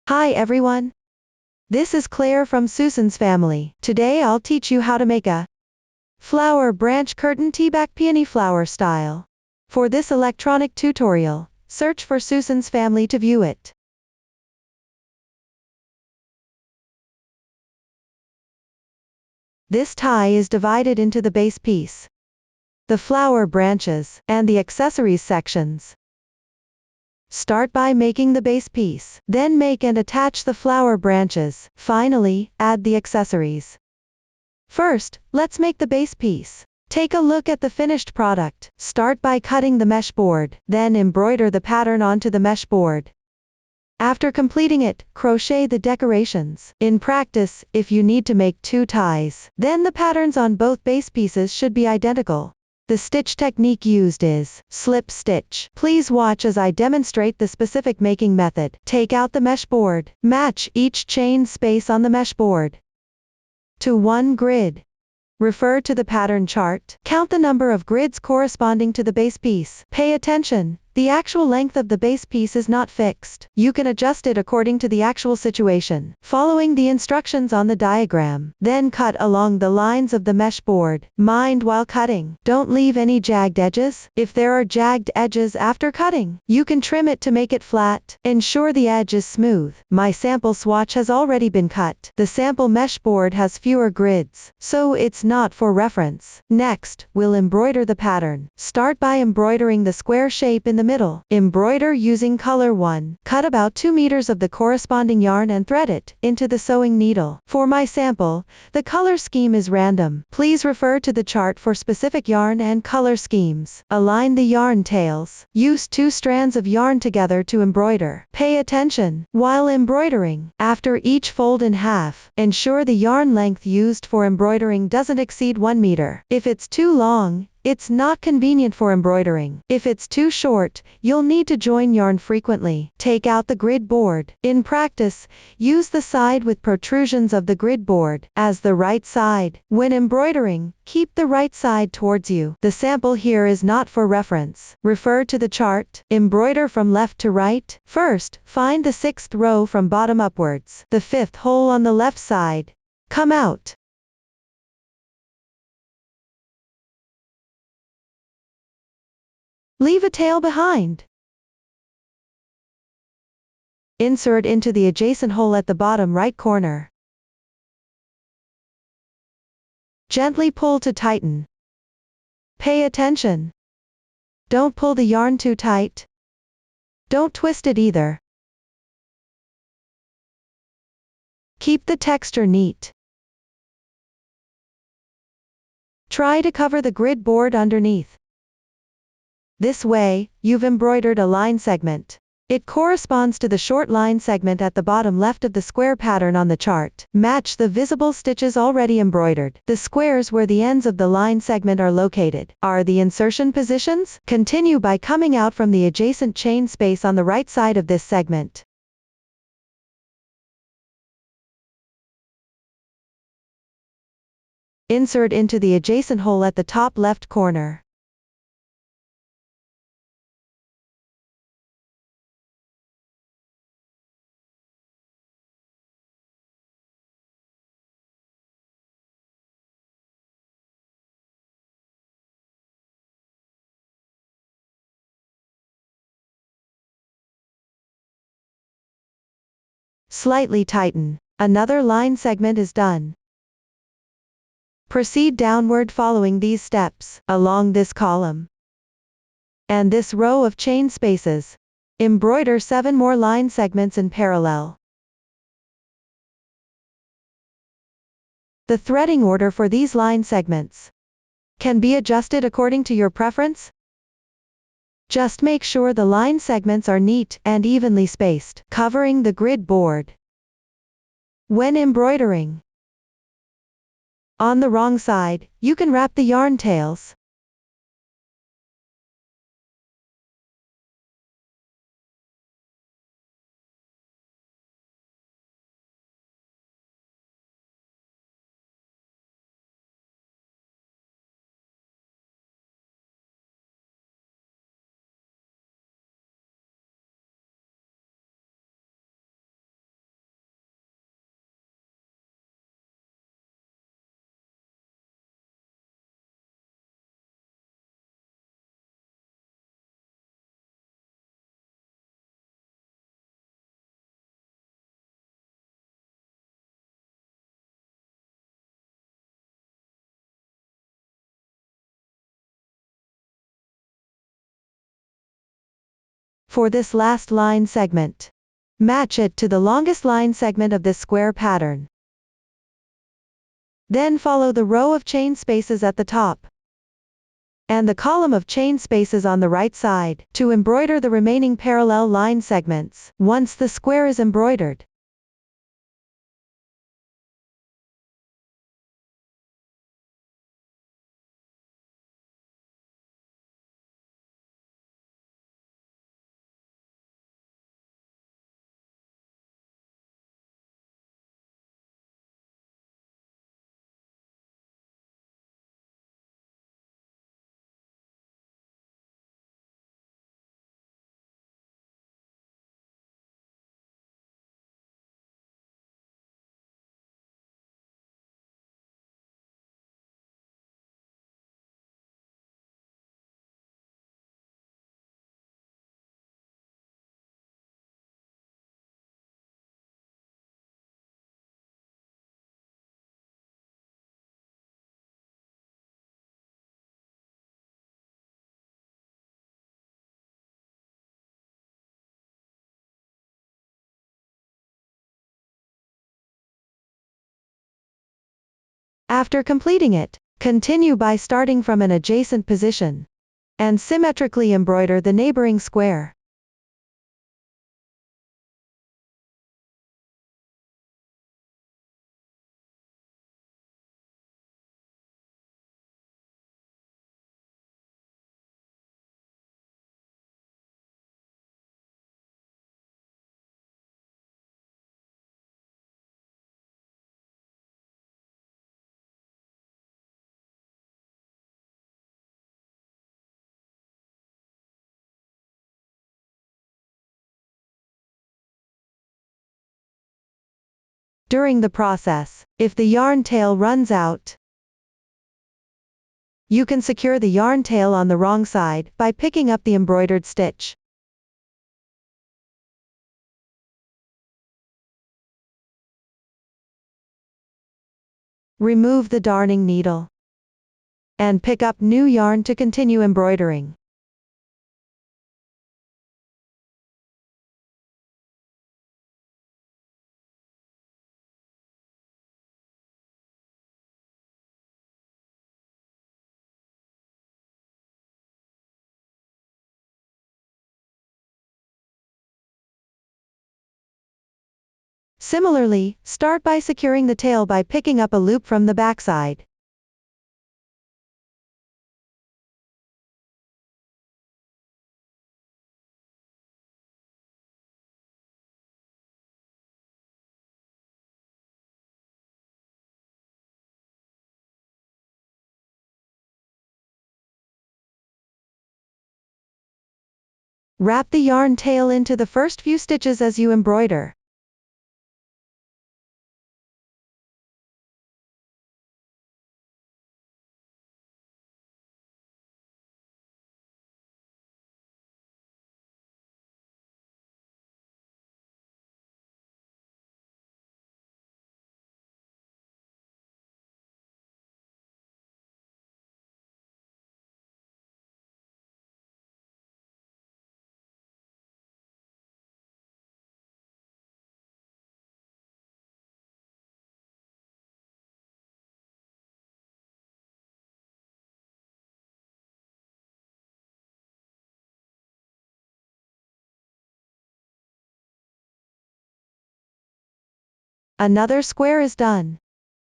Hi everyone. This is Claire from Susan's family. Today I'll teach you how to make a flower branch curtain tea-back peony flower style. For this electronic tutorial, search for Susan's family to view it. This tie is divided into the base piece, the flower branches, and the accessories sections. Start by making the base piece, then make and attach the flower branches. Finally, add the accessories. First, let's make the base piece. Take a look at the finished product. Start by cutting the mesh board, then embroider the pattern onto the mesh board. After completing it, crochet the decorations. In practice, if you need to make 2 ties, then the patterns on both base pieces should be identical. The stitch technique used is slip stitch. Please watch as I demonstrate the specific making method. Take out the mesh board. Match each chain space on the mesh board to one grid. Refer to the pattern chart. Count the number of grids corresponding to the base piece. Pay attention. The actual length of the base piece is not fixed. You can adjust it according to the actual situation, following the instructions on the diagram. Then cut along the lines of the mesh board. Mind while cutting. Don't leave any jagged edges. If there are jagged edges after cutting, you can trim it to make it flat. Ensure the edge is smooth. My sample swatch has already been cut. The sample mesh board has fewer grids, so it's not for reference. Next, we'll embroider the pattern. Start by embroidering the square shape in the middle. Embroider using color 1. Cut about 2 meters of the corresponding yarn and thread it into the sewing needle. For my sample, the color scheme is random. Please refer to the chart for specific yarn and color schemes. Align the yarn tails. Use 2 strands of yarn together to embroider. Pay attention while embroidering. After each fold in half, ensure the yarn length used for embroidering doesn't exceed 1 meter. If it's too long, it's not convenient for embroidering. If it's too short, you'll need to join yarn frequently. Take out the grid board. In practice, use the side with protrusions of the grid board as the right side. When embroidering, keep the right side towards you. The sample here is not for reference. Refer to the chart. Embroider from left to right. First, find the 6th row from bottom upwards. The 5th hole on the left side. Come out. Leave a tail behind. Insert into the adjacent hole at the bottom right corner. Gently pull to tighten. Pay attention. Don't pull the yarn too tight. Don't twist it either. Keep the texture neat. Try to cover the grid board underneath. This way, you've embroidered a line segment. It corresponds to the short line segment at the bottom left of the square pattern on the chart. Match the visible stitches already embroidered. The squares where the ends of the line segment are located are the insertion positions. Continue by coming out from the adjacent chain space on the right side of this segment. Insert into the adjacent hole at the top left corner. Slightly tighten. Another line segment is done. Proceed downward following these steps, along this column and this row of chain spaces. Embroider 7 more line segments in parallel. The threading order for these line segments can be adjusted according to your preference. Just make sure the line segments are neat and evenly spaced, covering the grid board. When embroidering on the wrong side, you can wrap the yarn tails. for this last line segment. Match it to the longest line segment of this square pattern. Then follow the row of chain spaces at the top and the column of chain spaces on the right side to embroider the remaining parallel line segments once the square is embroidered. After completing it, continue by starting from an adjacent position and symmetrically embroider the neighboring square. During the process, if the yarn tail runs out, you can secure the yarn tail on the wrong side by picking up the embroidered stitch. Remove the darning needle and pick up new yarn to continue embroidering. Similarly, start by securing the tail by picking up a loop from the backside. Wrap the yarn tail into the first few stitches as you embroider. Another square is done.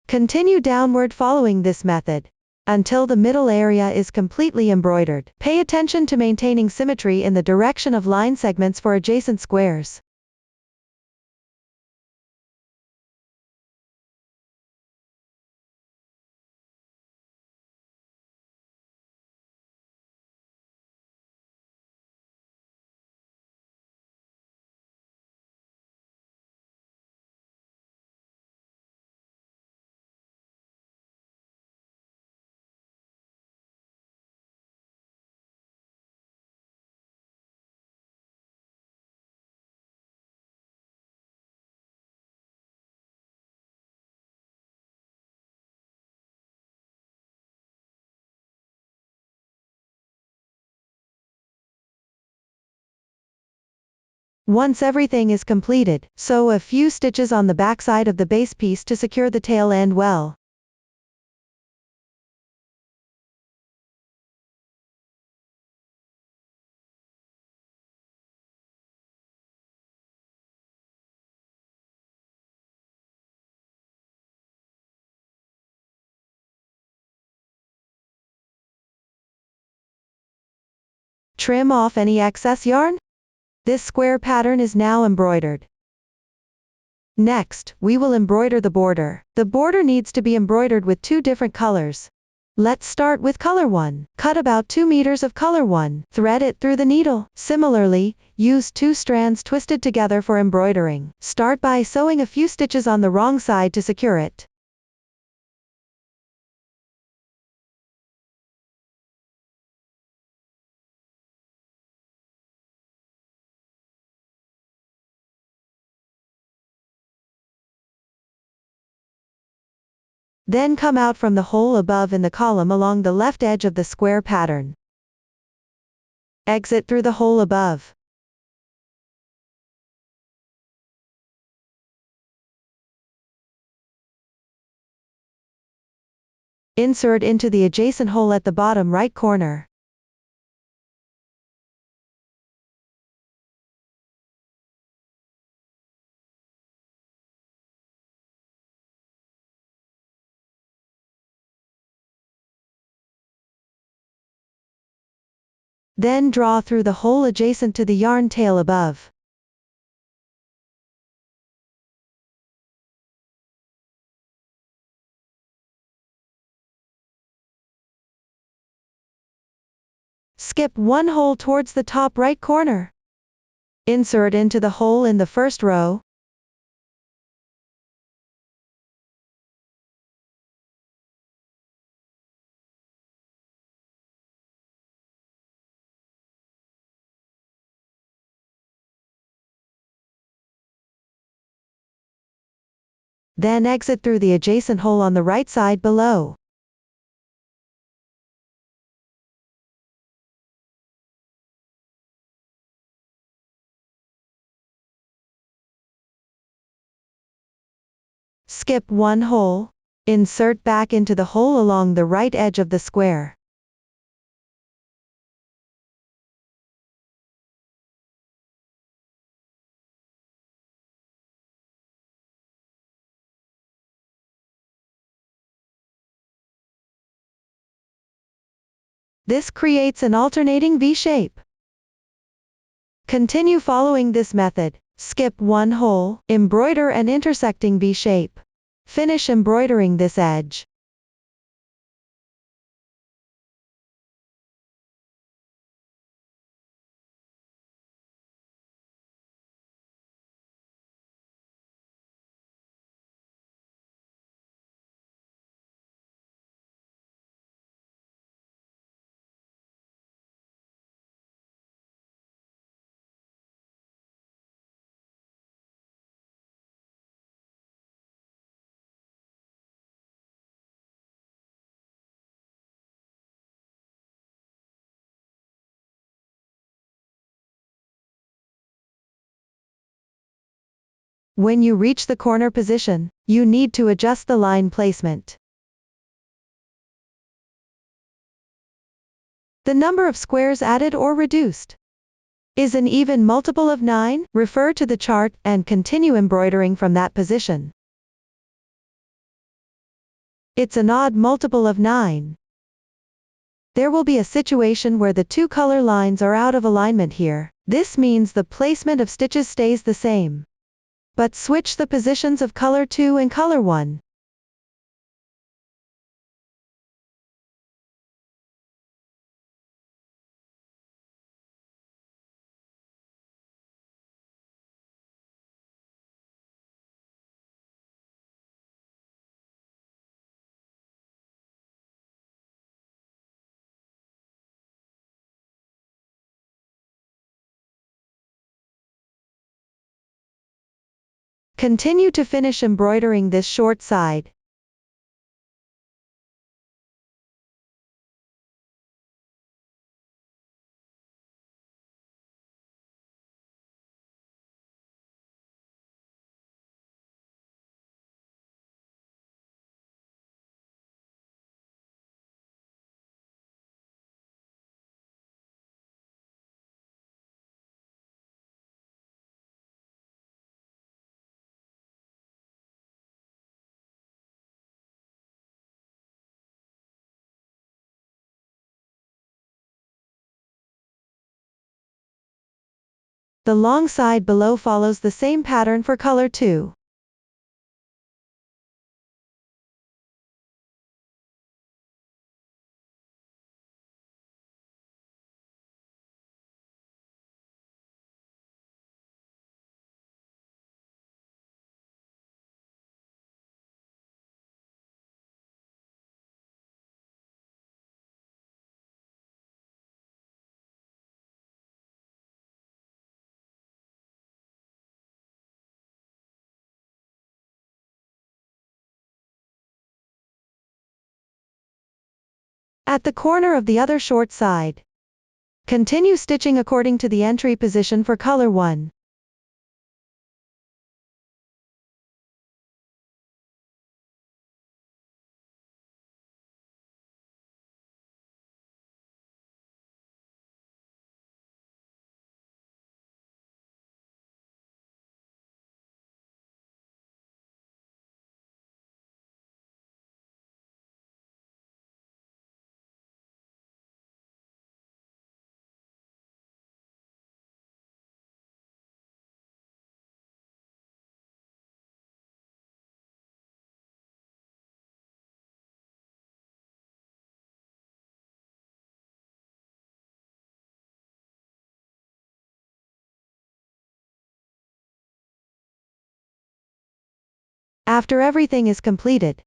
Continue downward following this method until the middle area is completely embroidered. Pay attention to maintaining symmetry in the direction of line segments for adjacent squares. Once everything is completed, sew a few stitches on the backside of the base piece to secure the tail end well. Trim off any excess yarn. This square pattern is now embroidered. Next, we will embroider the border. The border needs to be embroidered with 2 different colors. Let's start with color 1. Cut about 2 meters of color 1. Thread it through the needle. Similarly, use 2 strands twisted together for embroidering. Start by sewing a few stitches on the wrong side to secure it. Then come out from the hole above in the column along the left edge of the square pattern. Exit through the hole above. Insert into the adjacent hole at the bottom right corner. Then draw through the hole adjacent to the yarn tail above. Skip 1 hole towards the top right corner. Insert into the hole in the first row. Then exit through the adjacent hole on the right side below. Skip 1 hole. Insert back into the hole along the right edge of the square. This creates an alternating V shape. Continue following this method. Skip 1 hole, embroider an intersecting V shape. Finish embroidering this edge. When you reach the corner position, you need to adjust the line placement. The number of squares added or reduced is an even multiple of 9. Refer to the chart and continue embroidering from that position. It's an odd multiple of 9. There will be a situation where the 2 color lines are out of alignment here. This means the placement of stitches stays the same. But switch the positions of color 2 and color 1. Continue to finish embroidering this short side. The long side below follows the same pattern for color 2. At the corner of the other short side, continue stitching according to the entry position for color 1. After everything is completed,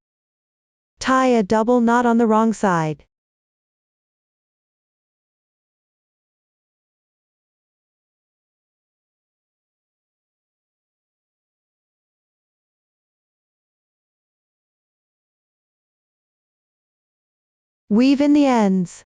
tie a double knot on the wrong side. Weave in the ends.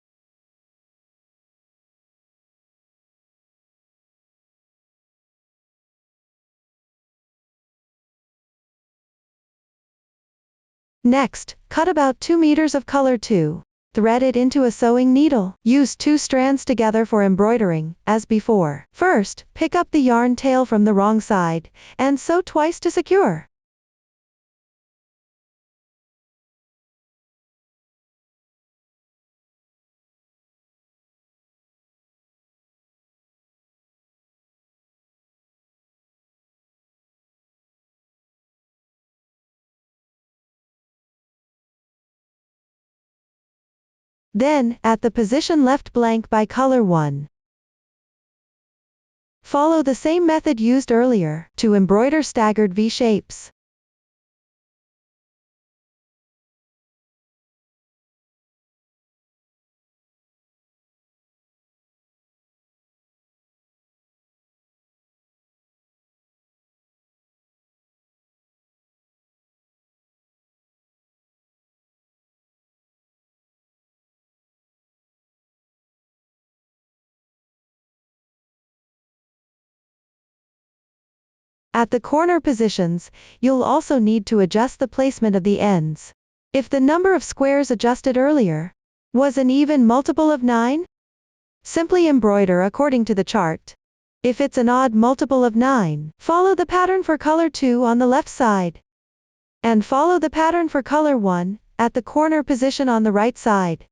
Next, cut about 2 meters of color 2. Thread it into a sewing needle. Use 2 strands together for embroidering, as before. First, pick up the yarn tail from the wrong side, and sew twice to secure. Then, at the position left blank by color 1, follow the same method used earlier to embroider staggered V shapes. At the corner positions, you'll also need to adjust the placement of the ends. If the number of squares adjusted earlier was an even multiple of 9, simply embroider according to the chart. If it's an odd multiple of 9, follow the pattern for color 2 on the left side. And follow the pattern for color 1, at the corner position on the right side.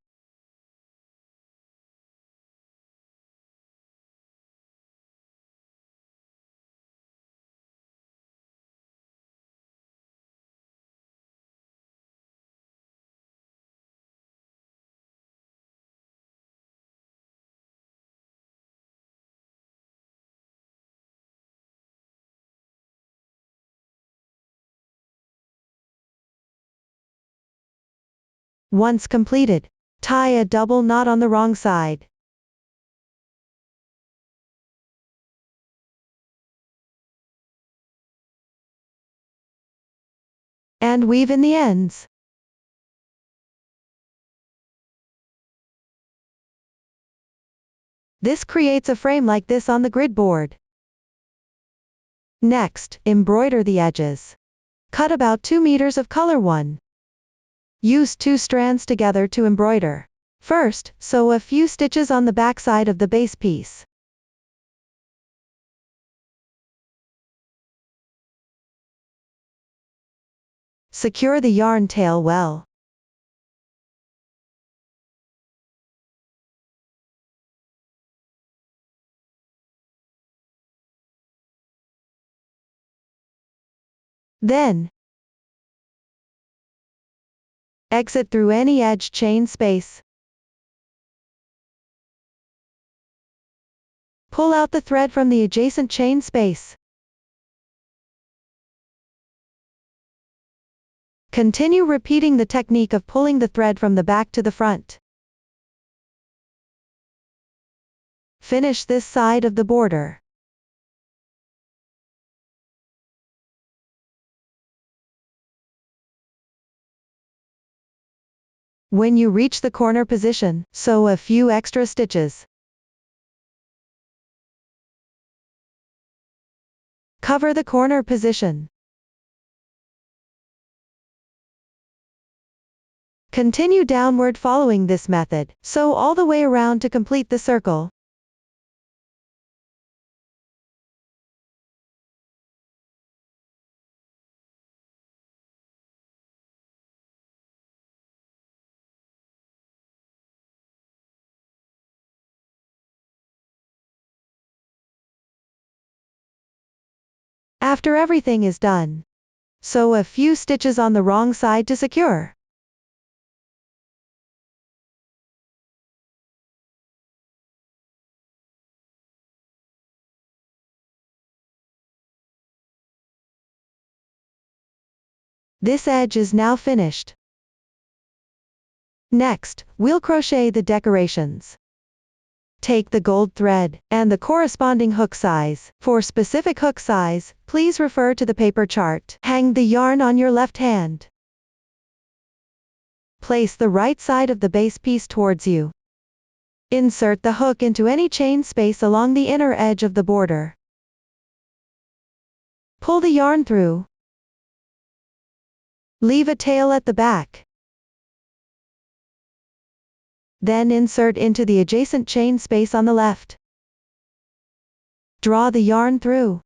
Once completed, tie a double knot on the wrong side. And weave in the ends. This creates a frame like this on the grid board. Next, embroider the edges. Cut about 2 meters of color 1. Use 2 strands together to embroider. First, sew a few stitches on the back side of the base piece. Secure the yarn tail well. Then, exit through any edge chain space. Pull out the thread from the adjacent chain space. Continue repeating the technique of pulling the thread from the back to the front. Finish this side of the border. When you reach the corner position, sew a few extra stitches. Cover the corner position. Continue downward following this method, sew all the way around to complete the circle. After everything is done, sew a few stitches on the wrong side to secure. This edge is now finished. Next, we'll crochet the decorations. Take the gold thread, and the corresponding hook size. For specific hook size, please refer to the paper chart. Hang the yarn on your left hand. Place the right side of the base piece towards you. Insert the hook into any chain space along the inner edge of the border. Pull the yarn through. Leave a tail at the back. Then insert into the adjacent chain space on the left. Draw the yarn through.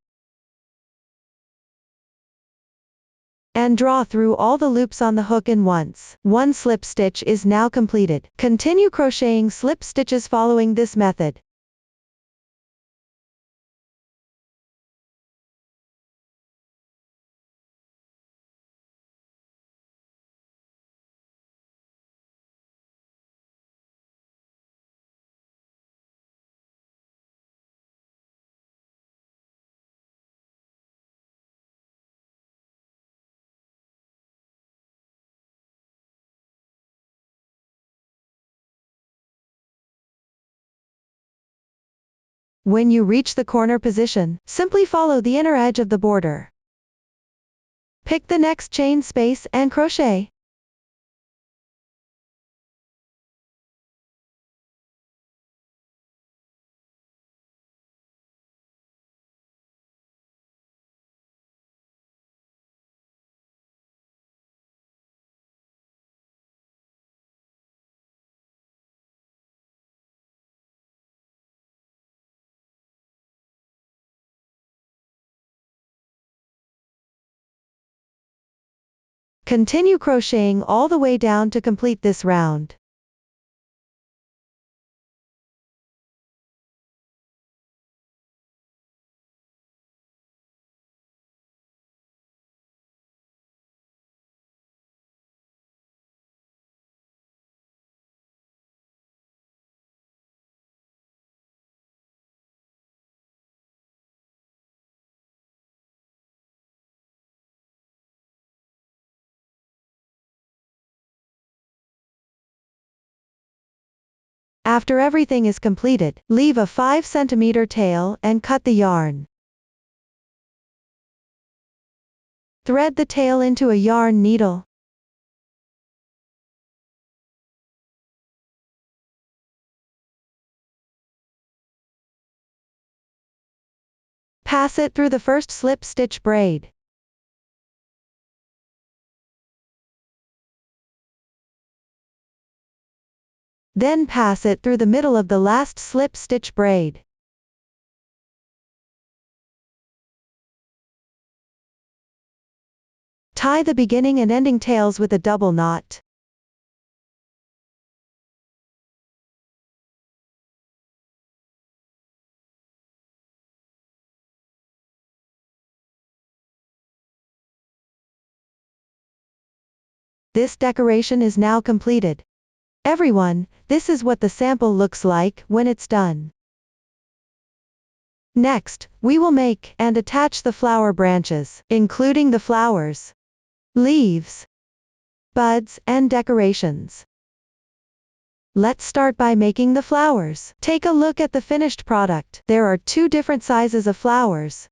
And draw through all the loops on the hook in once. One slip stitch is now completed. Continue crocheting slip stitches following this method. When you reach the corner position, simply follow the inner edge of the border. Pick the next chain space and crochet. Continue crocheting all the way down to complete this round. After everything is completed, leave a 5 cm tail and cut the yarn. Thread the tail into a yarn needle. Pass it through the first slip stitch braid. Then pass it through the middle of the last slip stitch braid. Tie the beginning and ending tails with a double knot. This decoration is now completed. Everyone, this is what the sample looks like when it's done. Next, we will make and attach the flower branches, including the flowers, leaves, buds, and decorations. Let's start by making the flowers. Take a look at the finished product. There are two different sizes of flowers.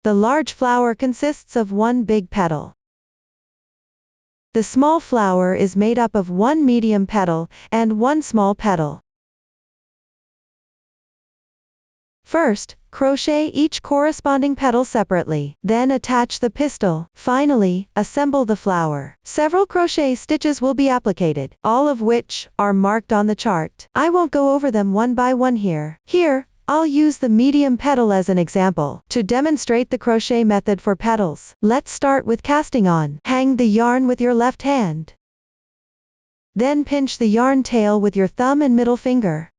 The large flower consists of one big petal. The small flower is made up of one medium petal and one small petal. First, crochet each corresponding petal separately, then attach the pistil. Finally, assemble the flower. Several crochet stitches will be applied, all of which are marked on the chart. I won't go over them one by one here. Here, I'll use the medium petal as an example to demonstrate the crochet method for petals. Let's start with casting on. Hang the yarn with your left hand. Then pinch the yarn tail with your thumb and middle finger.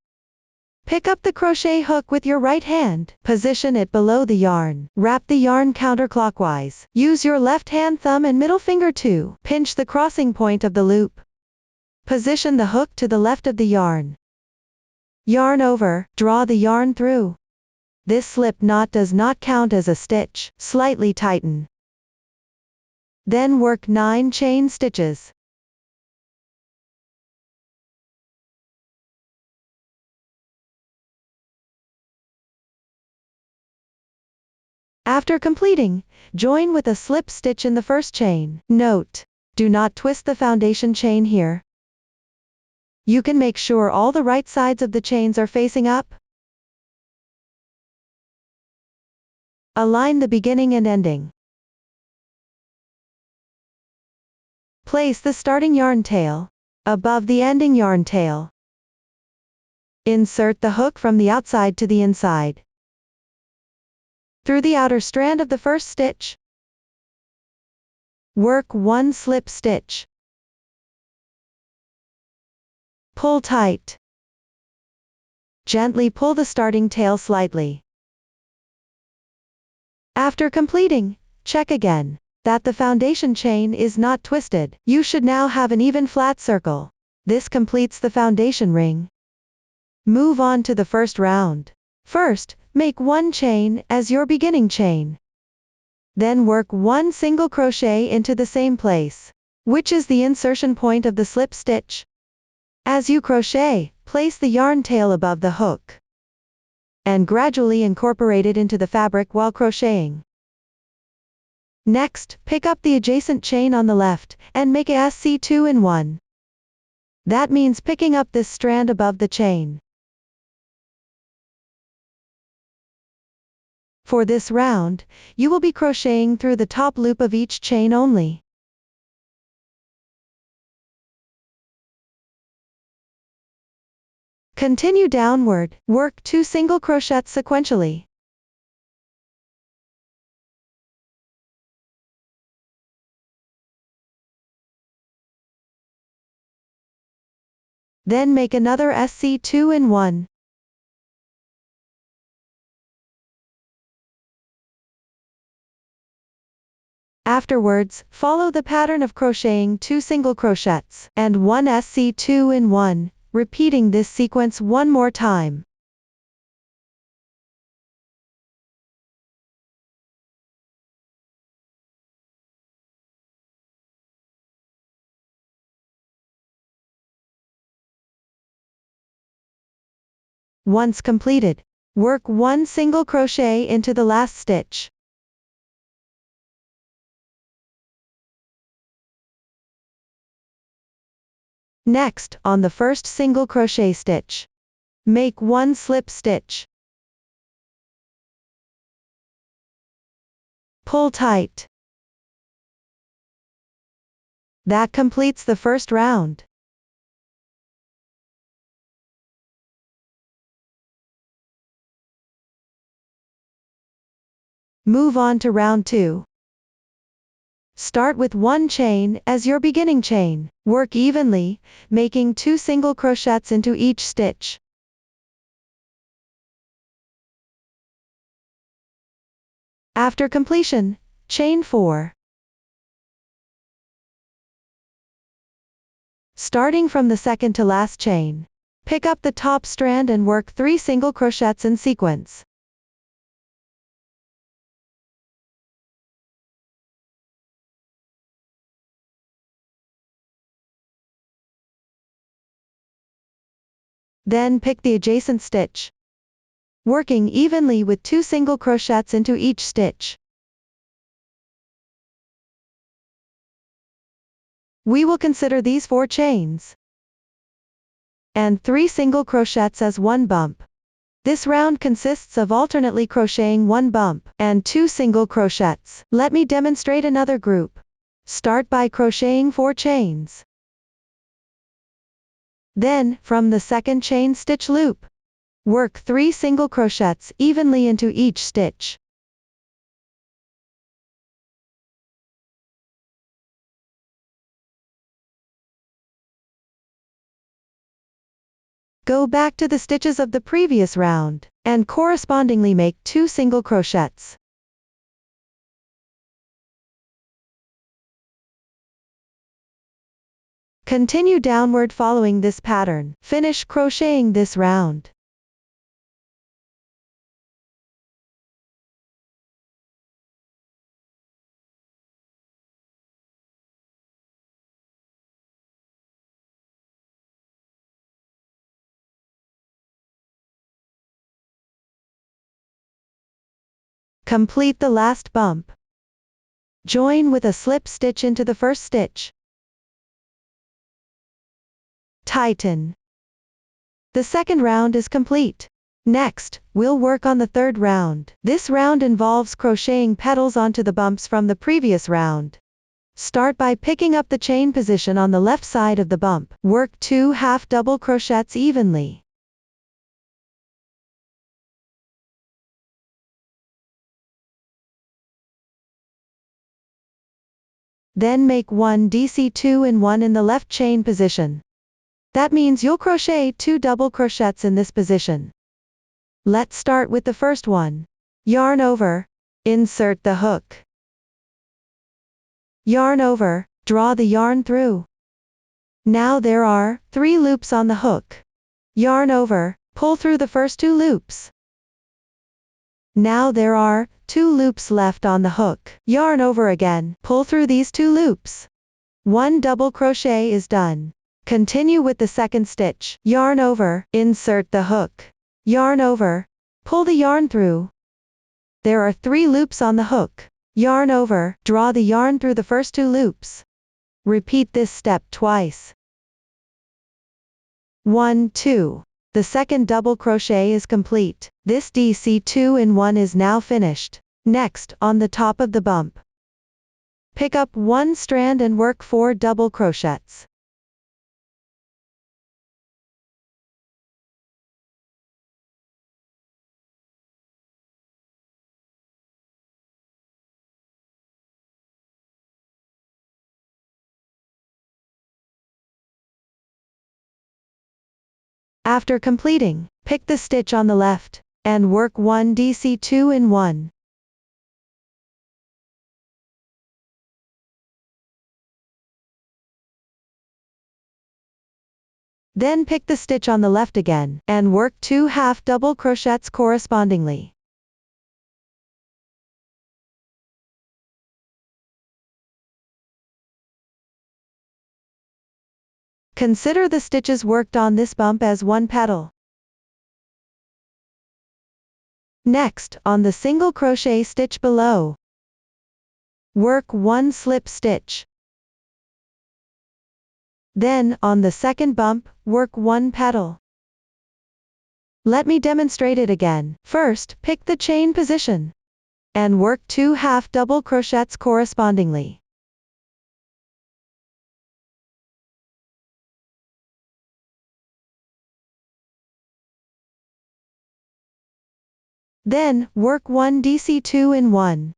Pick up the crochet hook with your right hand. Position it below the yarn. Wrap the yarn counterclockwise. Use your left hand thumb and middle finger to pinch the crossing point of the loop. Position the hook to the left of the yarn. Yarn over, draw the yarn through. This slip knot does not count as a stitch. Slightly tighten. Then work 9 chain stitches. After completing, join with a slip stitch in the first chain. Note: do not twist the foundation chain here. You can make sure all the right sides of the chains are facing up. Align the beginning and ending. Place the starting yarn tail above the ending yarn tail. Insert the hook from the outside to the inside. Through the outer strand of the first stitch. Work 1 slip stitch. Pull tight. Gently pull the starting tail slightly. After completing, check again that the foundation chain is not twisted. You should now have an even flat circle. This completes the foundation ring. Move on to the first round. First, make 1 chain as your beginning chain. Then work 1 single crochet into the same place, which is the insertion point of the slip stitch. As you crochet, place the yarn tail above the hook and gradually incorporate it into the fabric while crocheting. Next, pick up the adjacent chain on the left and make a SC2 in 1. That means picking up this strand above the chain. For this round, you will be crocheting through the top loop of each chain only. Continue downward, work 2 single crochets sequentially. Then make another SC2 in 1. Afterwards, follow the pattern of crocheting 2 single crochets and 1 SC2 in 1, repeating this sequence 1 more time. Once completed, work 1 single crochet into the last stitch. Next, on the first single crochet stitch, make 1 slip stitch. Pull tight. That completes the first round. Move on to round 2. Start with 1 chain as your beginning chain. Work evenly, making 2 single crochets into each stitch. After completion, chain 4. Starting from the second to last chain, pick up the top strand and work 3 single crochets in sequence. Then pick the adjacent stitch, working evenly with 2 single crochets into each stitch. We will consider these 4 chains and 3 single crochets as 1 bump. This round consists of alternately crocheting 1 bump and 2 single crochets. Let me demonstrate another group. Start by crocheting 4 chains. Then, from the second chain stitch loop, work 3 single crochets evenly into each stitch. Go back to the stitches of the previous round, and correspondingly make 2 single crochets. Continue downward following this pattern. Finish crocheting this round. Complete the last bump. Join with a slip stitch into the first stitch. Tighten. The second round is complete. Next, we'll work on the third round. This round involves crocheting petals onto the bumps from the previous round. Start by picking up the chain position on the left side of the bump. Work 2 half double crochets evenly. Then make 1 DC2 and 1 in the left chain position. That means you'll crochet 2 double crochets in this position. Let's start with the first one. Yarn over, insert the hook. Yarn over, draw the yarn through. Now there are 3 loops on the hook. Yarn over, pull through the first 2 loops. Now there are 2 loops left on the hook. Yarn over again, pull through these 2 loops. 1 double crochet is done. Continue with the second stitch. Yarn over, insert the hook. Yarn over, pull the yarn through. There are 3 loops on the hook. Yarn over, draw the yarn through the first 2 loops. Repeat this step twice. 1, 2. The second double crochet is complete. This DC2 in 1 is now finished. Next, on the top of the bump, pick up 1 strand and work 4 double crochets. After completing, pick the stitch on the left, and work 1 DC2 in 1. Then pick the stitch on the left again, and work 2 half double crochets correspondingly. Consider the stitches worked on this bump as 1 petal. Next, on the single crochet stitch below, work 1 slip stitch. Then, on the second bump, work 1 petal. Let me demonstrate it again. First, pick the chain position, and work 2 half double crochets correspondingly. Then, work 1 DC2 in 1.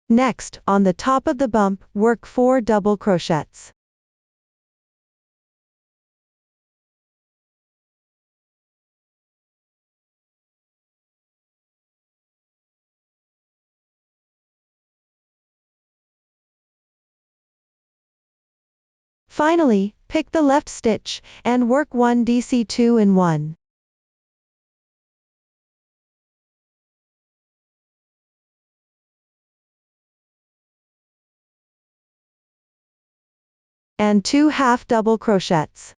Next, on the top of the bump, work 4 double crochets. Finally, pick the left stitch, and work 1 DC2 in 1. And 2 half double crochets.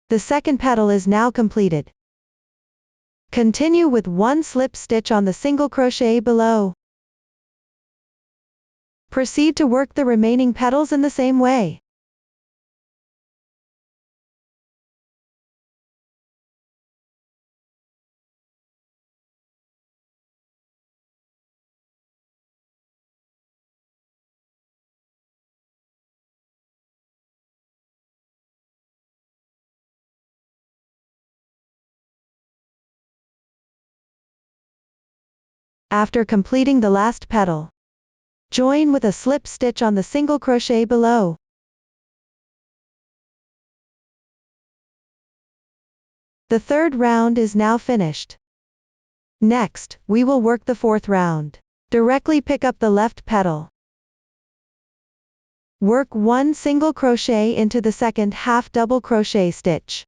The second petal is now completed. Continue with 1 slip stitch on the single crochet below. Proceed to work the remaining petals in the same way. After completing the last petal, join with a slip stitch on the single crochet below. The third round is now finished. Next, we will work the fourth round. Directly pick up the left petal. Work 1 single crochet into the second half double crochet stitch.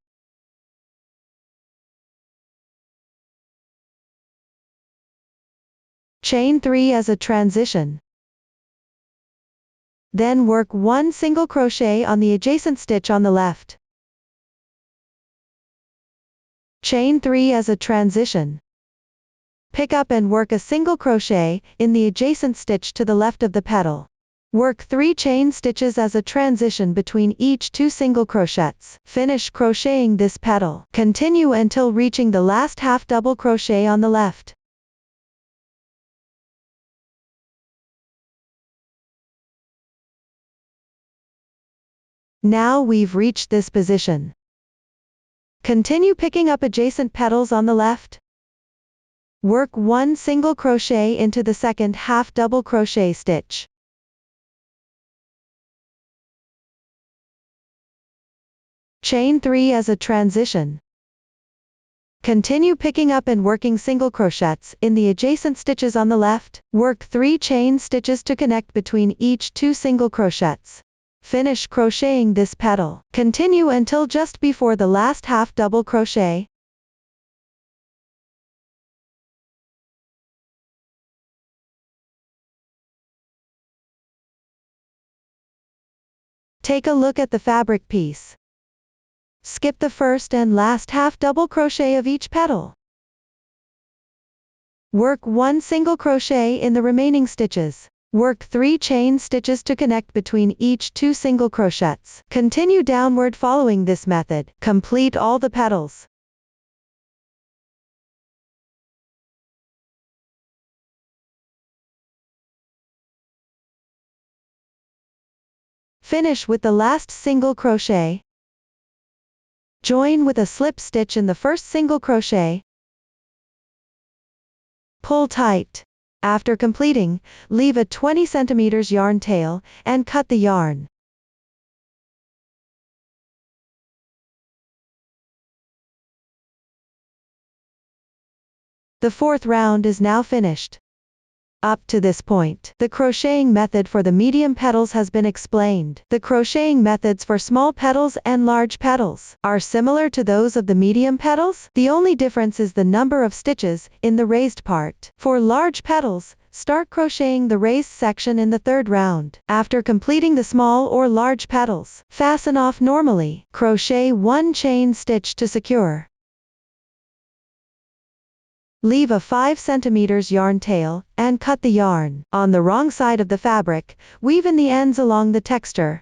Chain 3 as a transition. Then work 1 single crochet on the adjacent stitch on the left. Chain 3 as a transition. Pick up and work a single crochet in the adjacent stitch to the left of the petal. Work 3 chain stitches as a transition between each 2 single crochets. Finish crocheting this petal. Continue until reaching the last half double crochet on the left. Now we've reached this position. Continue picking up adjacent petals on the left. Work 1 single crochet into the second half double crochet stitch. Chain 3 as a transition. Continue picking up and working single crochets in the adjacent stitches on the left. Work 3 chain stitches to connect between each 2 single crochets. Finish crocheting this petal. Continue until just before the last half double crochet. Take a look at the fabric piece. Skip the first and last half double crochet of each petal. Work 1 single crochet in the remaining stitches. Work 3 chain stitches to connect between each 2 single crochets. Continue downward following this method. Complete all the petals. Finish with the last single crochet. Join with a slip stitch in the first single crochet. Pull tight. After completing, leave a 20 cm yarn tail, and cut the yarn. The fourth round is now finished. Up to this point, the crocheting method for the medium petals has been explained. The crocheting methods for small petals and large petals are similar to those of the medium petals. The only difference is the number of stitches in the raised part. For large petals, start crocheting the raised section in the third round. After completing the small or large petals, fasten off normally. Crochet 1 chain stitch to secure. Leave a 5 cm yarn tail, and cut the yarn. On the wrong side of the fabric, weave in the ends along the texture.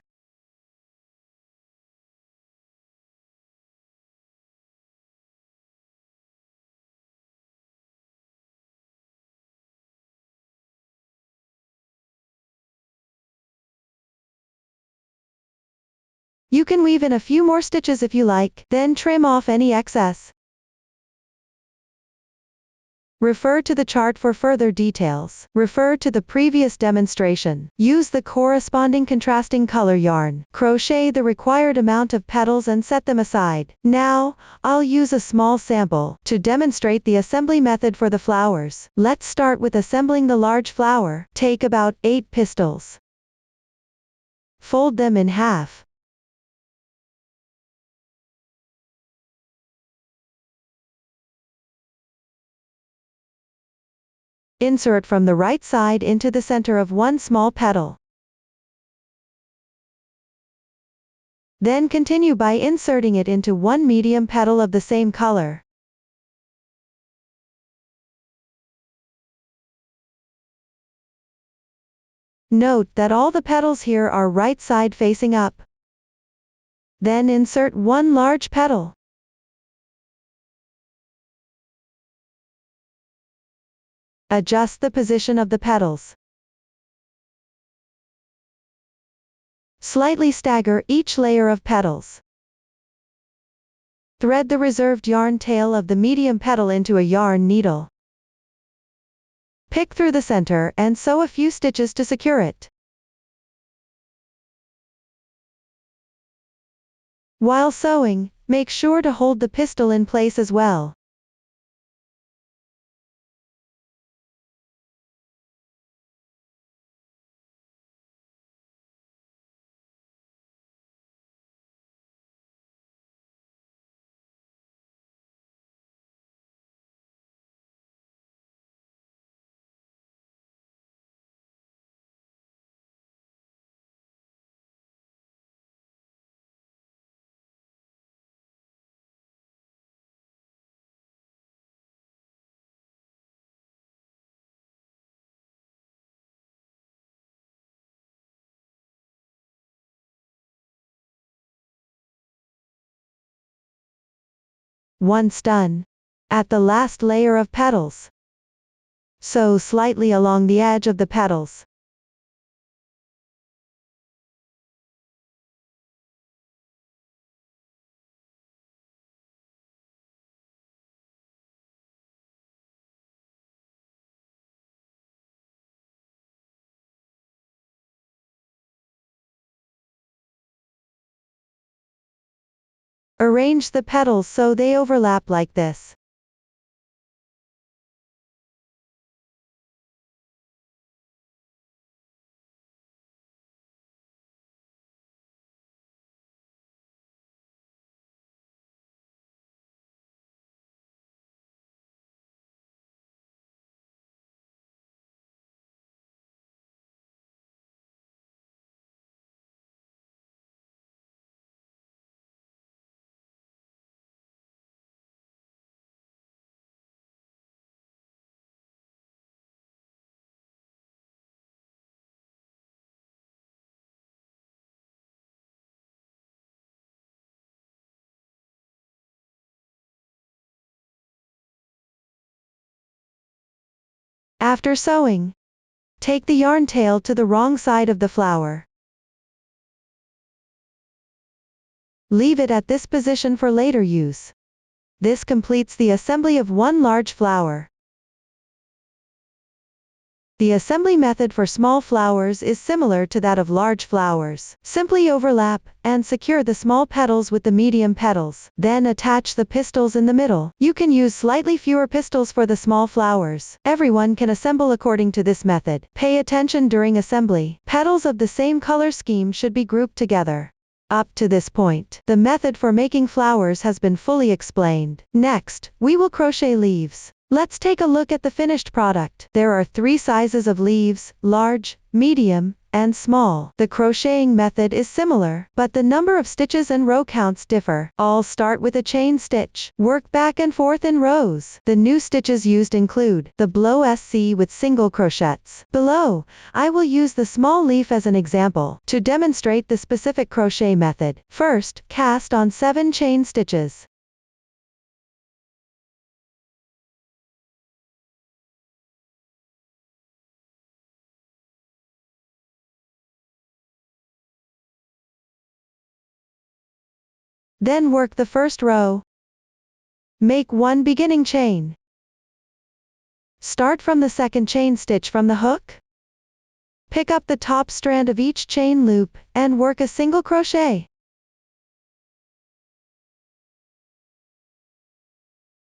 You can weave in a few more stitches if you like, then trim off any excess. Refer to the chart for further details. Refer to the previous demonstration. Use the corresponding contrasting color yarn. Crochet the required amount of petals and set them aside. Now, I'll use a small sample to demonstrate the assembly method for the flowers. Let's start with assembling the large flower. Take about 8 pistils. Fold them in half. Insert from the right side into the center of one small petal. Then continue by inserting it into one medium petal of the same color. Note that all the petals here are right side facing up. Then insert one large petal. Adjust the position of the petals. Slightly stagger each layer of petals. Thread the reserved yarn tail of the medium petal into a yarn needle. Pick through the center and sew a few stitches to secure it. While sewing, make sure to hold the pistil in place as well. Once done, at the last layer of petals, sew slightly along the edge of the petals. Arrange the petals so they overlap like this. After sewing, take the yarn tail to the wrong side of the flower. Leave it at this position for later use. This completes the assembly of one large flower. The assembly method for small flowers is similar to that of large flowers. Simply overlap and secure the small petals with the medium petals. Then attach the pistils in the middle. You can use slightly fewer pistils for the small flowers. Everyone can assemble according to this method. Pay attention during assembly. Petals of the same color scheme should be grouped together. Up to this point, the method for making flowers has been fully explained. Next, we will crochet leaves. Let's take a look at the finished product. There are 3 sizes of leaves: large, medium, and small. The crocheting method is similar, but the number of stitches and row counts differ. All start with a chain stitch. Work back and forth in rows. The new stitches used include the blow SC with single crochets. Below, I will use the small leaf as an example to demonstrate the specific crochet method. First, cast on 7 chain stitches. Then work the first row. Make 1 beginning chain. Start from the second chain stitch from the hook. Pick up the top strand of each chain loop, and work a single crochet.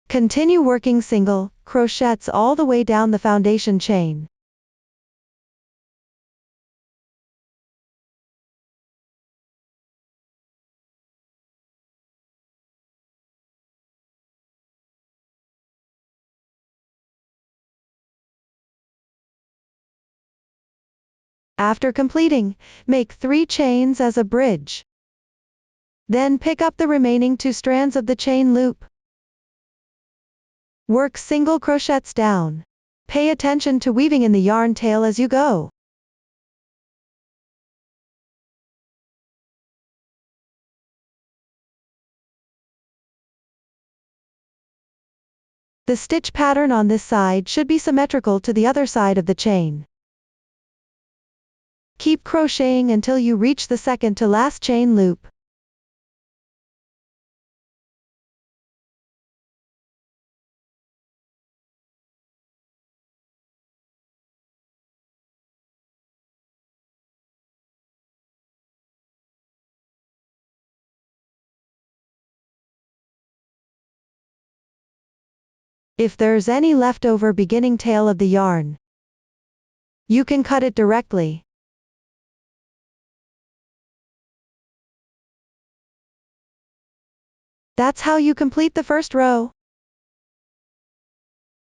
Continue working single crochets all the way down the foundation chain. After completing, make 3 chains as a bridge. Then pick up the remaining 2 strands of the chain loop. Work single crochets down. Pay attention to weaving in the yarn tail as you go. The stitch pattern on this side should be symmetrical to the other side of the chain. Keep crocheting until you reach the second to last chain loop. If there's any leftover beginning tail of the yarn, you can cut it directly. That's how you complete the first row.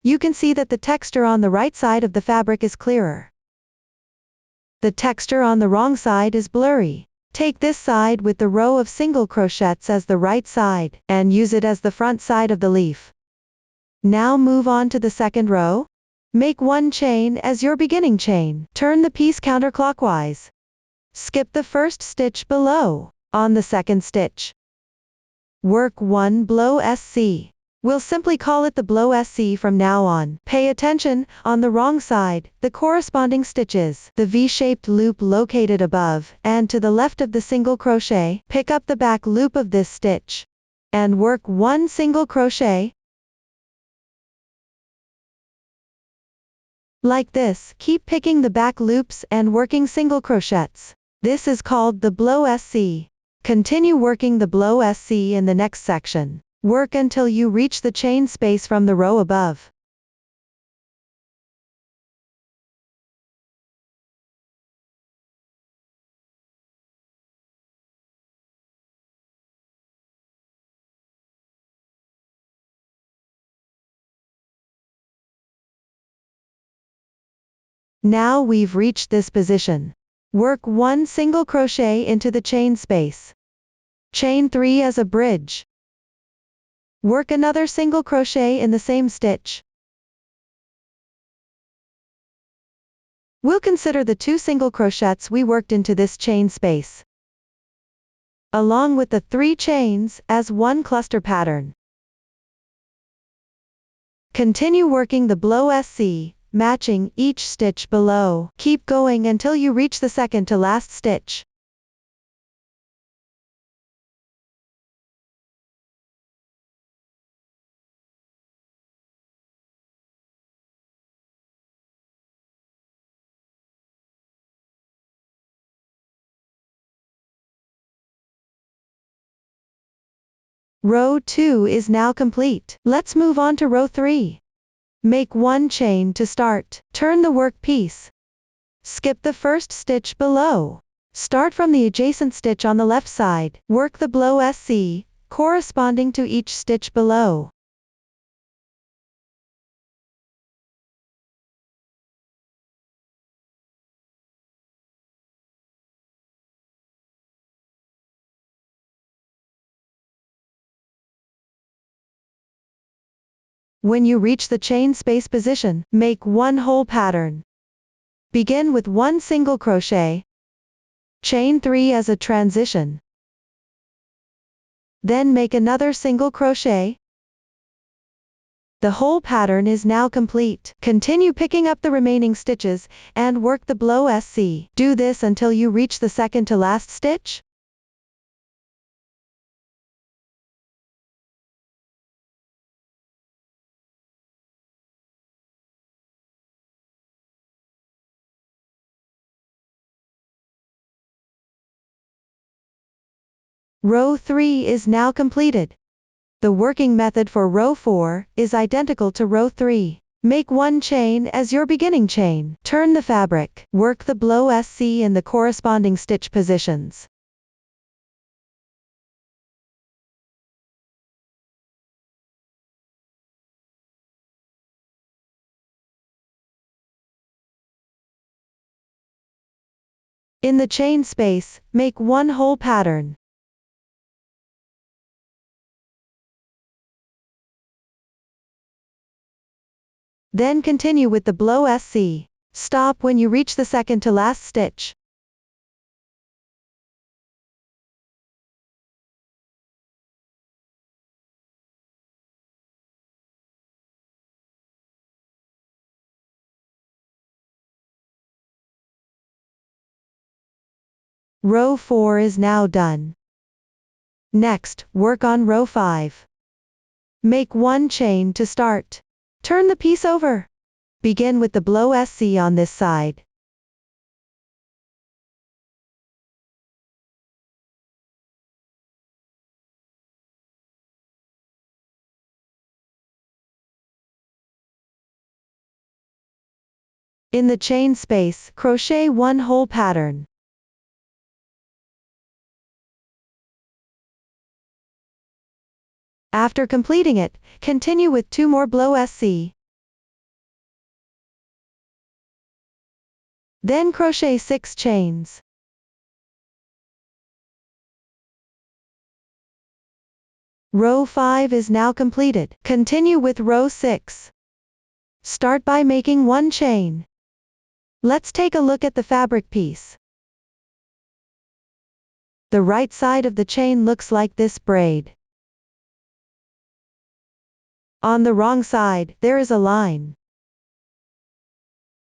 You can see that the texture on the right side of the fabric is clearer. The texture on the wrong side is blurry. Take this side with the row of single crochets as the right side, and use it as the front side of the leaf. Now move on to the second row. Make 1 chain as your beginning chain. Turn the piece counterclockwise. Skip the first stitch below. On the second stitch, work 1 blow SC. We'll simply call it the blow SC from now on. Pay attention, on the wrong side, the corresponding stitches, the V-shaped loop located above, and to the left of the single crochet, pick up the back loop of this stitch, and work 1 single crochet. Like this, keep picking the back loops and working single crochets. This is called the blow SC. Continue working the blow SC in the next section. Work until you reach the chain space from the row above. Now we've reached this position. Work 1 single crochet into the chain space. Chain 3 as a bridge. Work another single crochet in the same stitch. We'll consider the 2 single crochets we worked into this chain space, along with the 3 chains, as one cluster pattern. Continue working the blow SC, matching each stitch below. Keep going until you reach the second to last stitch. Row 2 is now complete. Let's move on to row 3. Make 1 chain to start. Turn the work piece. Skip the first stitch below. Start from the adjacent stitch on the left side. Work the blow SC, corresponding to each stitch below. When you reach the chain space position, make 1 whole pattern. Begin with 1 single crochet. Chain 3 as a transition. Then make another single crochet. The whole pattern is now complete. Continue picking up the remaining stitches, and work the blow SC. Do this until you reach the second to last stitch. Row 3 is now completed. The working method for row 4 is identical to row 3. Make 1 chain as your beginning chain. Turn the fabric. Work the blow SC in the corresponding stitch positions. In the chain space, make 1 whole pattern. Then continue with the blow SC. Stop when you reach the second to last stitch. Row 4 is now done. Next, work on row 5. Make 1 chain to start. Turn the piece over. Begin with the blow SC on this side. In the chain space, crochet 1 whole pattern. After completing it, continue with 2 more blow SC. Then crochet 6 chains. Row 5 is now completed. Continue with row 6. Start by making 1 chain. Let's take a look at the fabric piece. The right side of the chain looks like this braid. On the wrong side, there is a line.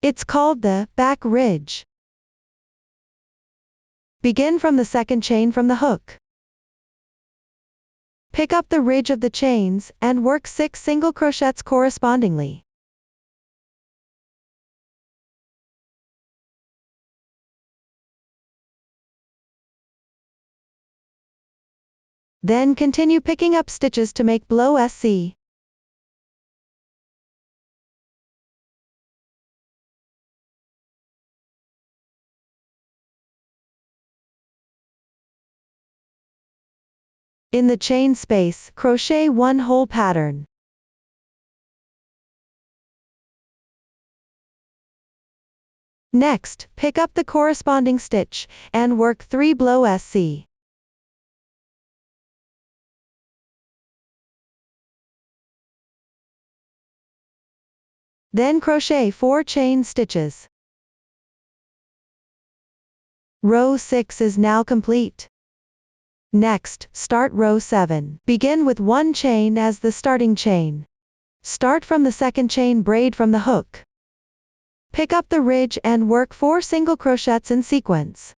It's called the back ridge. Begin from the second chain from the hook. Pick up the ridge of the chains, and work 6 single crochets correspondingly. Then continue picking up stitches to make blow SC. In the chain space, crochet 1 whole pattern. Next, pick up the corresponding stitch, and work 3 blow SC. Then crochet 4 chain stitches. Row 6 is now complete. Next, start row 7. Begin with 1 chain as the starting chain. Start from the second chain braid from the hook. Pick up the ridge and work 4 single crochets in sequence.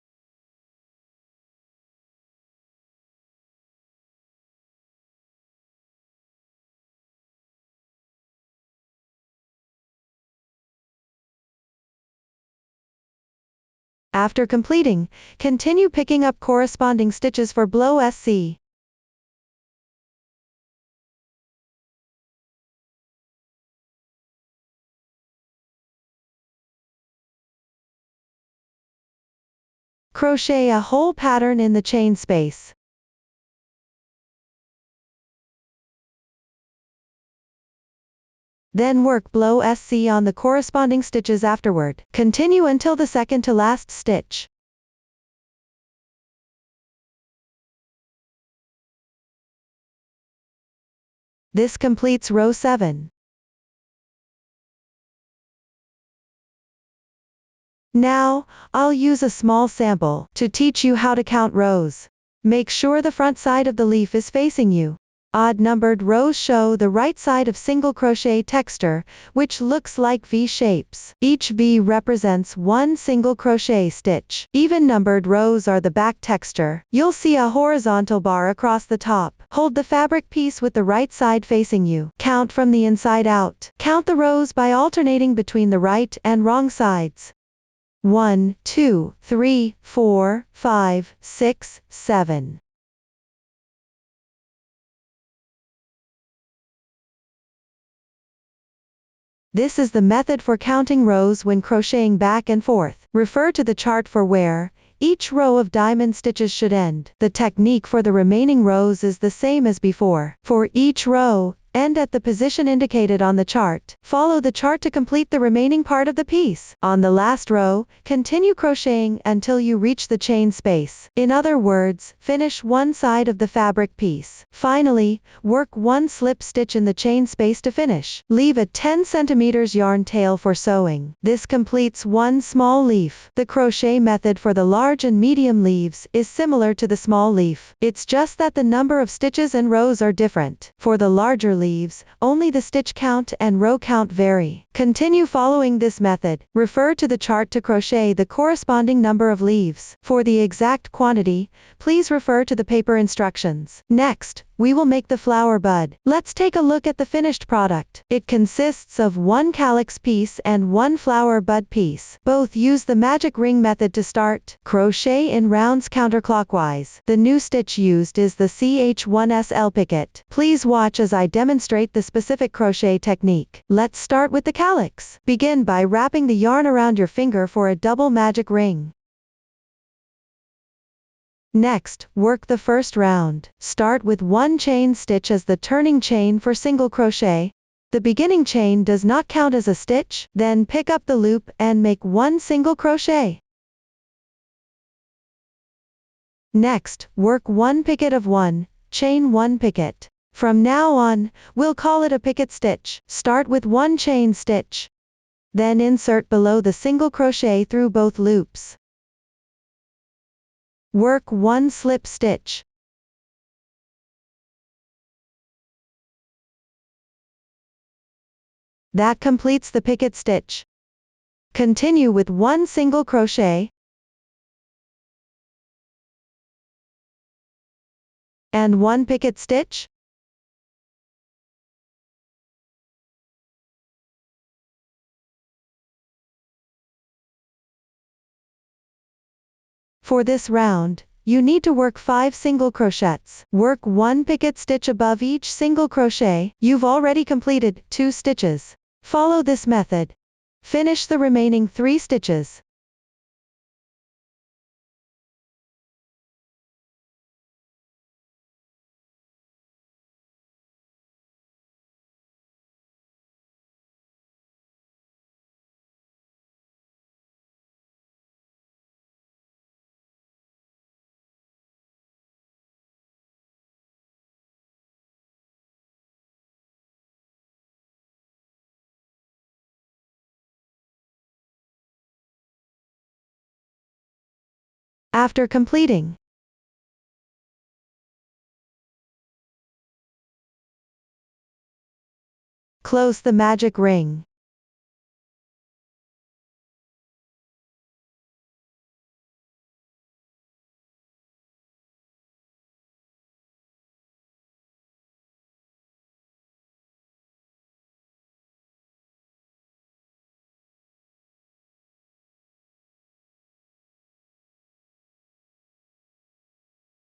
After completing, continue picking up corresponding stitches for blow SC. Crochet a whole pattern in the chain space. Then work blow SC on the corresponding stitches afterward. Continue until the second to last stitch. This completes row 7. Now, I'll use a small sample to teach you how to count rows. Make sure the front side of the leaf is facing you. Odd-numbered rows show the right side of single crochet texture, which looks like V shapes. Each V represents 1 single crochet stitch. Even-numbered rows are the back texture. You'll see a horizontal bar across the top. Hold the fabric piece with the right side facing you. Count from the inside out. Count the rows by alternating between the right and wrong sides. 1, 2, 3, 4, 5, 6, 7. This is the method for counting rows when crocheting back and forth. Refer to the chart for where each row of diamond stitches should end. The technique for the remaining rows is the same as before. For each row, end at the position indicated on the chart. Follow the chart to complete the remaining part of the piece. On the last row, continue crocheting until you reach the chain space. In other words, finish one side of the fabric piece. Finally, work one slip stitch in the chain space to finish. Leave a 10 cm yarn tail for sewing. This completes one small leaf. The crochet method for the large and medium leaves is similar to the small leaf. It's just that the number of stitches and rows are different. For the larger leaves, only the stitch count and row count vary. Continue following this method. Refer to the chart to crochet the corresponding number of leaves. For the exact quantity, please refer to the paper instructions. Next, we will make the flower bud. Let's take a look at the finished product. It consists of one calyx piece and one flower bud piece. Both use the magic ring method to start. Crochet in rounds counterclockwise. The new stitch used is the CH1SL picket. Please watch as I demonstrate the specific crochet technique. Let's start with the calyx. Begin by wrapping the yarn around your finger for a double magic ring. Next, work the first round. Start with one chain stitch as the turning chain for single crochet. The beginning chain does not count as a stitch. Then pick up the loop and make one single crochet. Next, work one picket of 1, chain 1 picket. From now on, we'll call it a picket stitch. Start with one chain stitch. Then insert below the single crochet through both loops. Work one slip stitch. That completes the picket stitch. Continue with one single crochet and one picket stitch. For this round, you need to work 5 single crochets. Work one picket stitch above each single crochet. You've already completed 2 stitches. Follow this method. Finish the remaining 3 stitches. After completing, close the magic ring.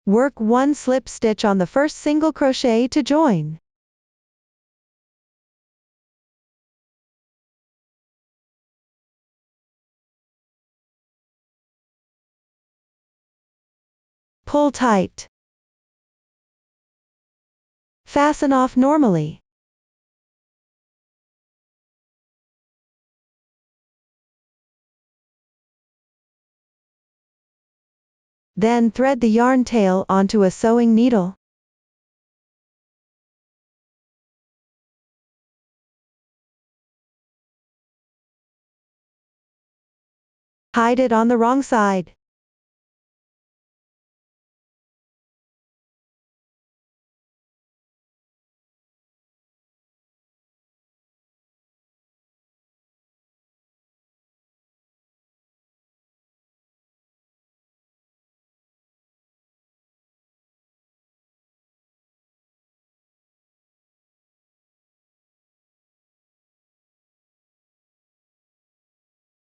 Work one slip stitch on the first single crochet to join. Pull tight. Fasten off normally. Then thread the yarn tail onto a sewing needle. Hide it on the wrong side.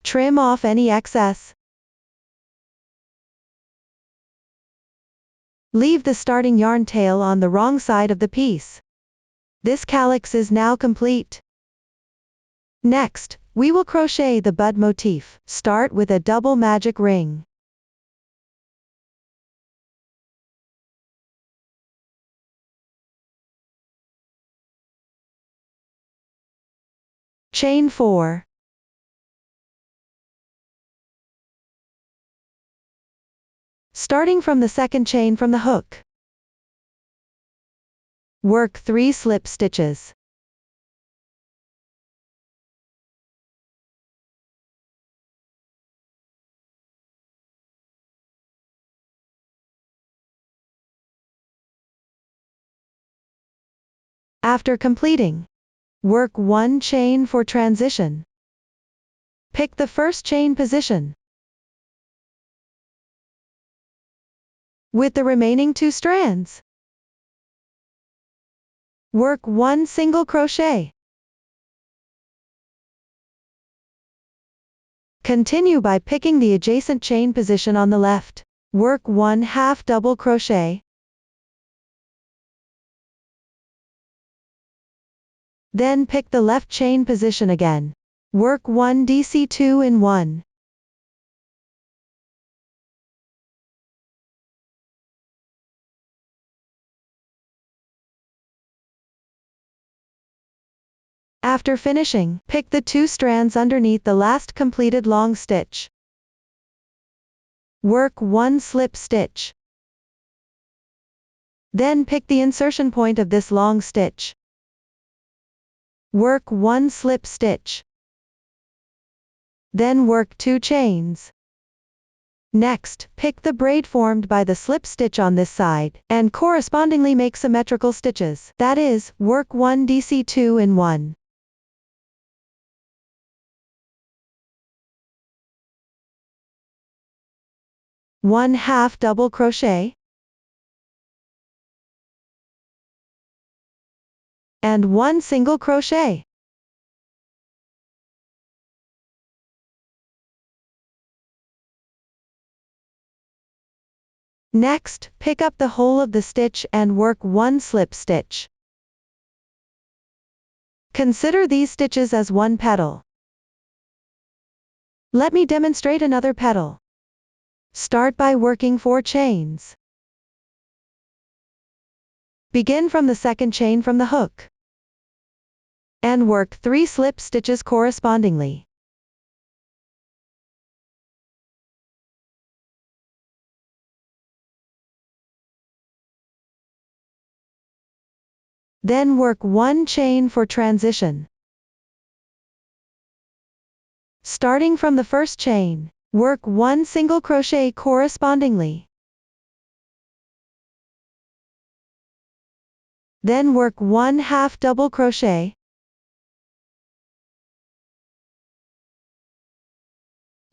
Trim off any excess. Leave the starting yarn tail on the wrong side of the piece. This calyx is now complete. Next, we will crochet the bud motif. Start with a double magic ring. Chain 4. Starting from the second chain from the hook. Work 3 slip stitches. After completing, work 1 chain for transition. Pick the first chain position. With the remaining 2 strands, work 1 single crochet. Continue by picking the adjacent chain position on the left. Work 1 half double crochet. Then pick the left chain position again. Work 1 DC2 in 1. After finishing, pick the 2 strands underneath the last completed long stitch. Work 1 slip stitch. Then pick the insertion point of this long stitch. Work 1 slip stitch. Then work 2 chains. Next, pick the braid formed by the slip stitch on this side, and correspondingly make symmetrical stitches. That is, work 1 DC2 in 1. One half double crochet. And 1 single crochet. Next, pick up the whole of the stitch and work 1 slip stitch. Consider these stitches as one petal. Let me demonstrate another petal. Start by working 4 chains. Begin from the second chain from the hook. And work 3 slip stitches correspondingly. Then work 1 chain for transition. Starting from the first chain, work 1 single crochet correspondingly. Then work 1 half double crochet.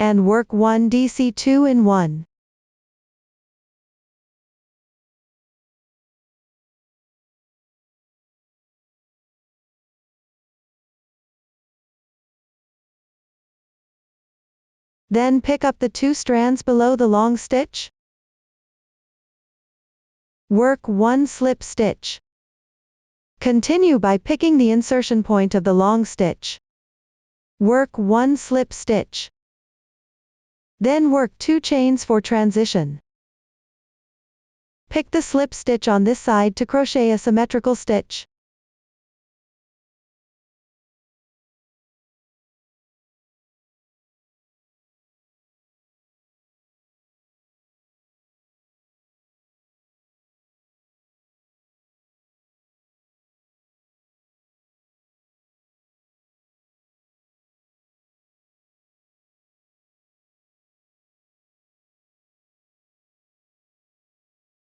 And work 1 DC2 in 1. Then pick up the 2 strands below the long stitch. Work 1 slip stitch. Continue by picking the insertion point of the long stitch. Work 1 slip stitch. Then work 2 chains for transition. Pick the slip stitch on this side to crochet a symmetrical stitch.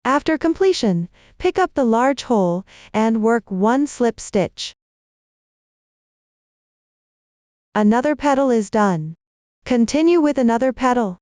After completion, pick up the large hole, and work 1 slip stitch. Another petal is done. Continue with another petal.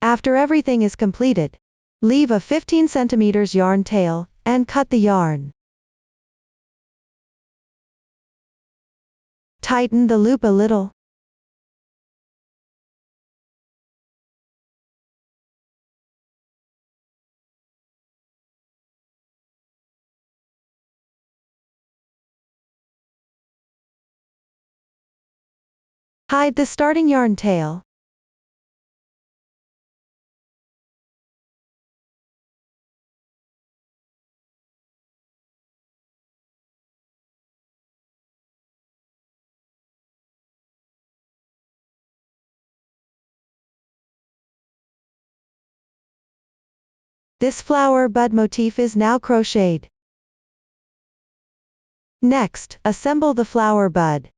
After everything is completed, leave a 15 cm yarn tail, and cut the yarn. Tighten the loop a little. Hide the starting yarn tail. This flower bud motif is now crocheted. Next, assemble the flower bud.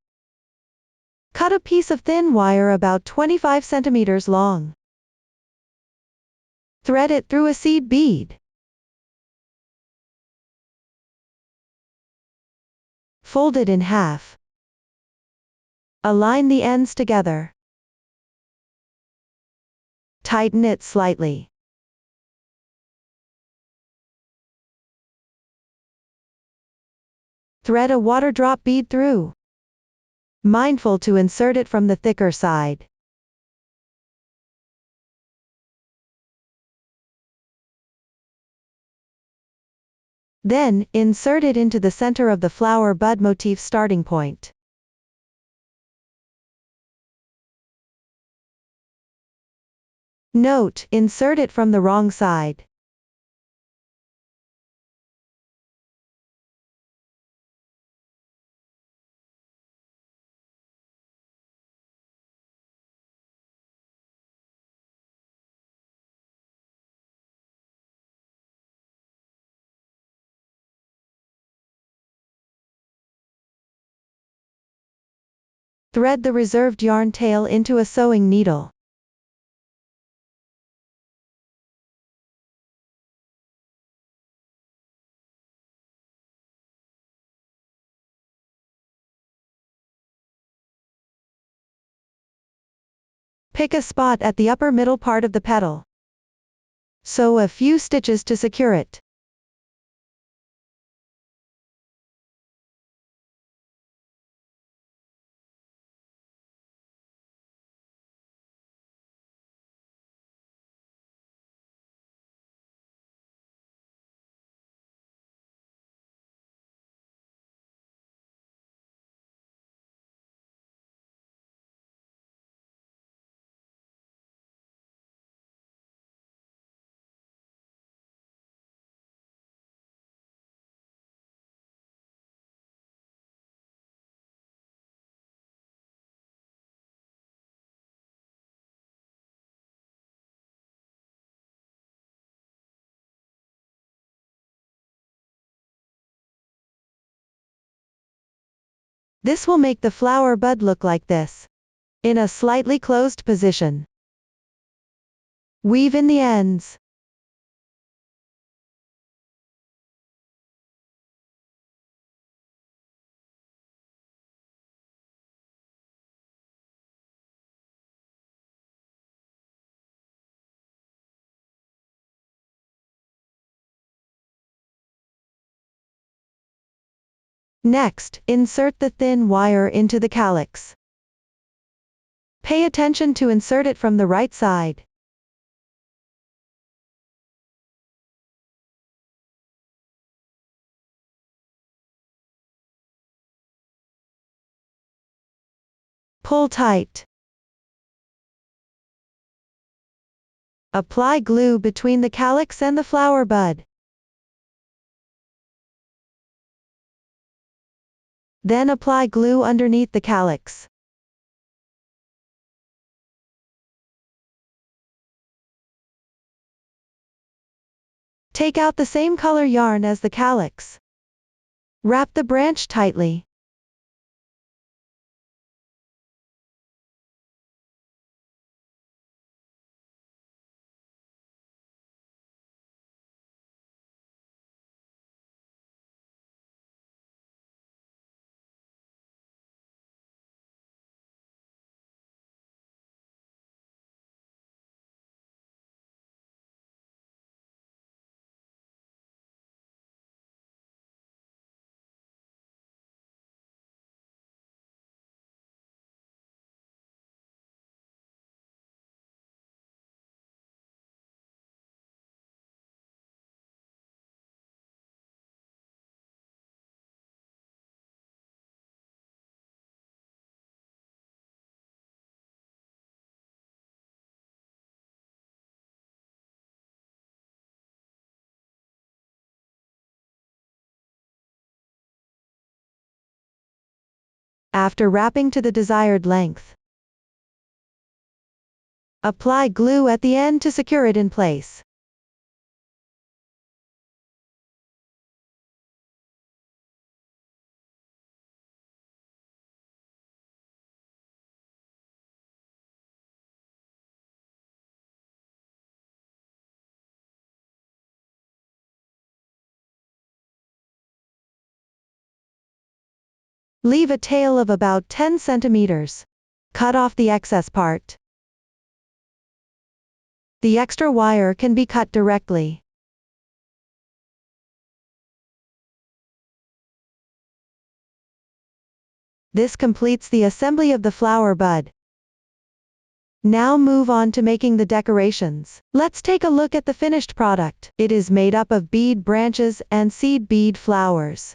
Cut a piece of thin wire about 25 cm long. Thread it through a seed bead. Fold it in half. Align the ends together. Tighten it slightly. Thread a water drop bead through. Mindful to insert it from the thicker side. Then, insert it into the center of the flower bud motif starting point. Note, insert it from the wrong side. Thread the reserved yarn tail into a sewing needle. Pick a spot at the upper middle part of the petal. Sew a few stitches to secure it. This will make the flower bud look like this, in a slightly closed position. Weave in the ends. Next, insert the thin wire into the calyx. Pay attention to insert it from the right side. Pull tight. Apply glue between the calyx and the flower bud. Then apply glue underneath the calyx. Take out the same color yarn as the calyx. Wrap the branch tightly. after wrapping to the desired length. Apply glue at the end to secure it in place. Leave a tail of about 10 centimeters. Cut off the excess part. The extra wire can be cut directly. This completes the assembly of the flower bud. Now move on to making the decorations. Let's take a look at the finished product. It is made up of bead branches and seed bead flowers.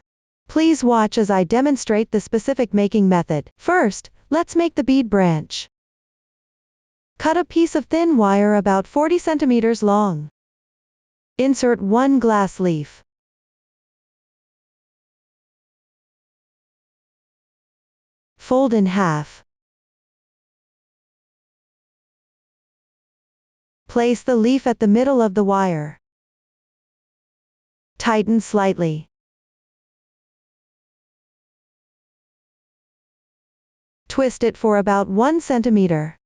Please watch as I demonstrate the specific making method. First, let's make the bead branch. Cut a piece of thin wire about 40 centimeters long. Insert one glass leaf. Fold in half. Place the leaf at the middle of the wire. Tighten slightly. Twist it for about 1 centimeter.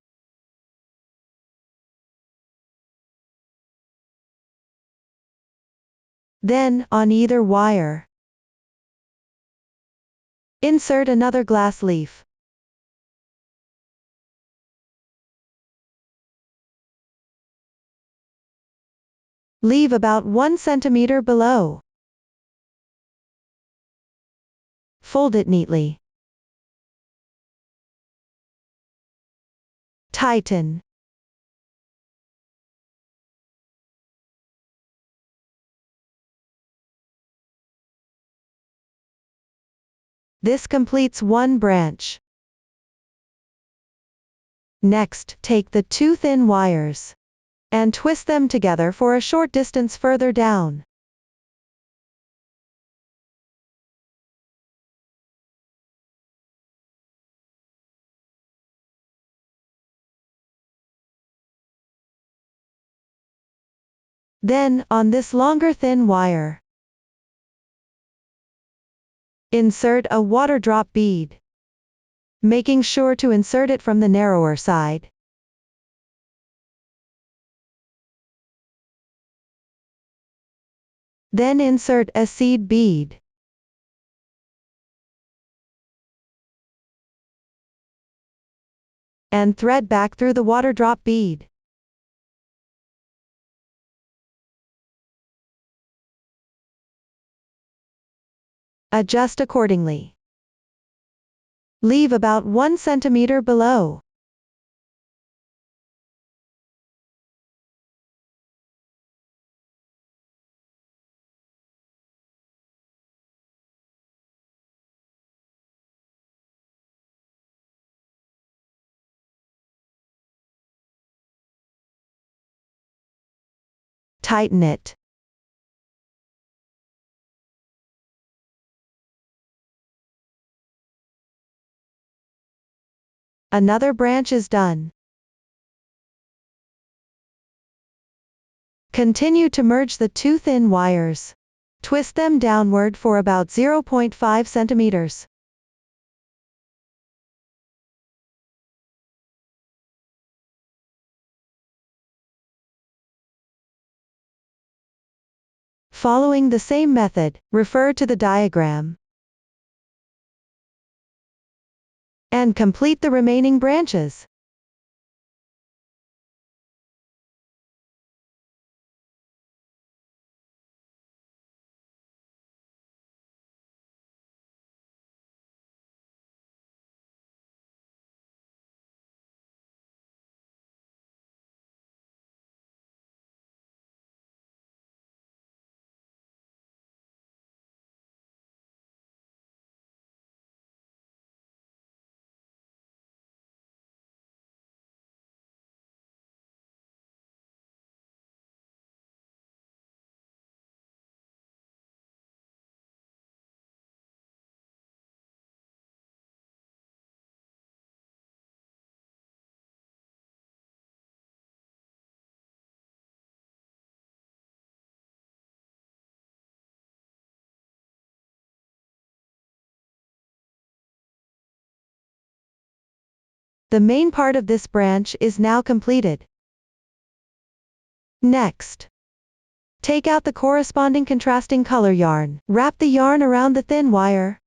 Then, on either wire, insert another glass leaf. Leave about 1 centimeter below. Fold it neatly. Tighten. This completes one branch. Next, take the two thin wires and twist them together for a short distance further down. Then, on this longer thin wire, insert a water drop bead, making sure to insert it from the narrower side. Then insert a seed bead. And thread back through the water drop bead. Adjust accordingly. Leave about 1 centimeter below. Tighten it. Another branch is done. Continue to merge the two thin wires. Twist them downward for about 0.5 centimeters. Following the same method, refer to the diagram. And complete the remaining branches. The main part of this branch is now completed. Next, take out the corresponding contrasting color yarn. Wrap the yarn around the thin wire.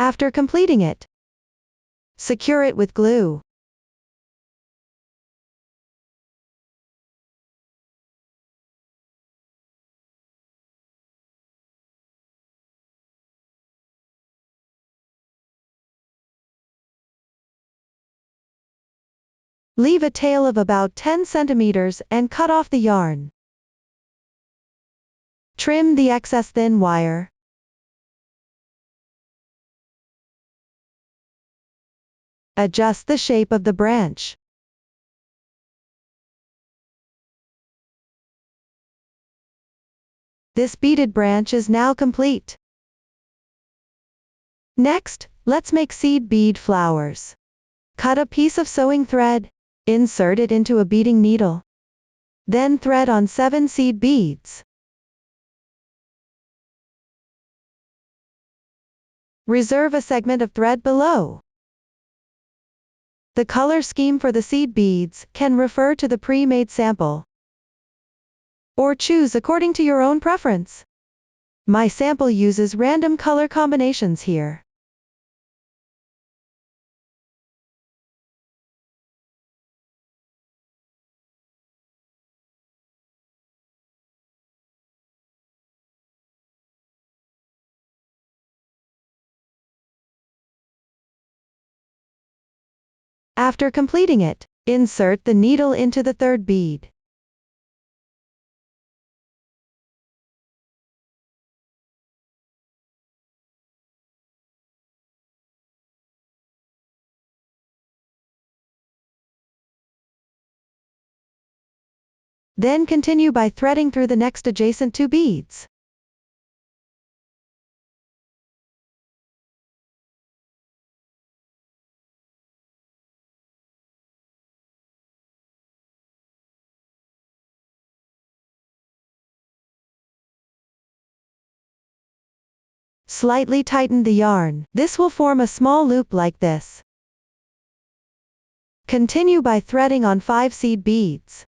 After completing it, secure it with glue. Leave a tail of about 10 centimeters and cut off the yarn. Trim the excess thin wire. Adjust the shape of the branch. This beaded branch is now complete. Next, let's make seed bead flowers. Cut a piece of sewing thread. Insert it into a beading needle. Then thread on 7 seed beads. Reserve a segment of thread below. The color scheme for the seed beads can refer to the pre-made sample, or choose according to your own preference. My sample uses random color combinations here. After completing it, insert the needle into the third bead. Then continue by threading through the next adjacent 2 beads. Slightly tighten the yarn. This will form a small loop like this. Continue by threading on 5 seed beads.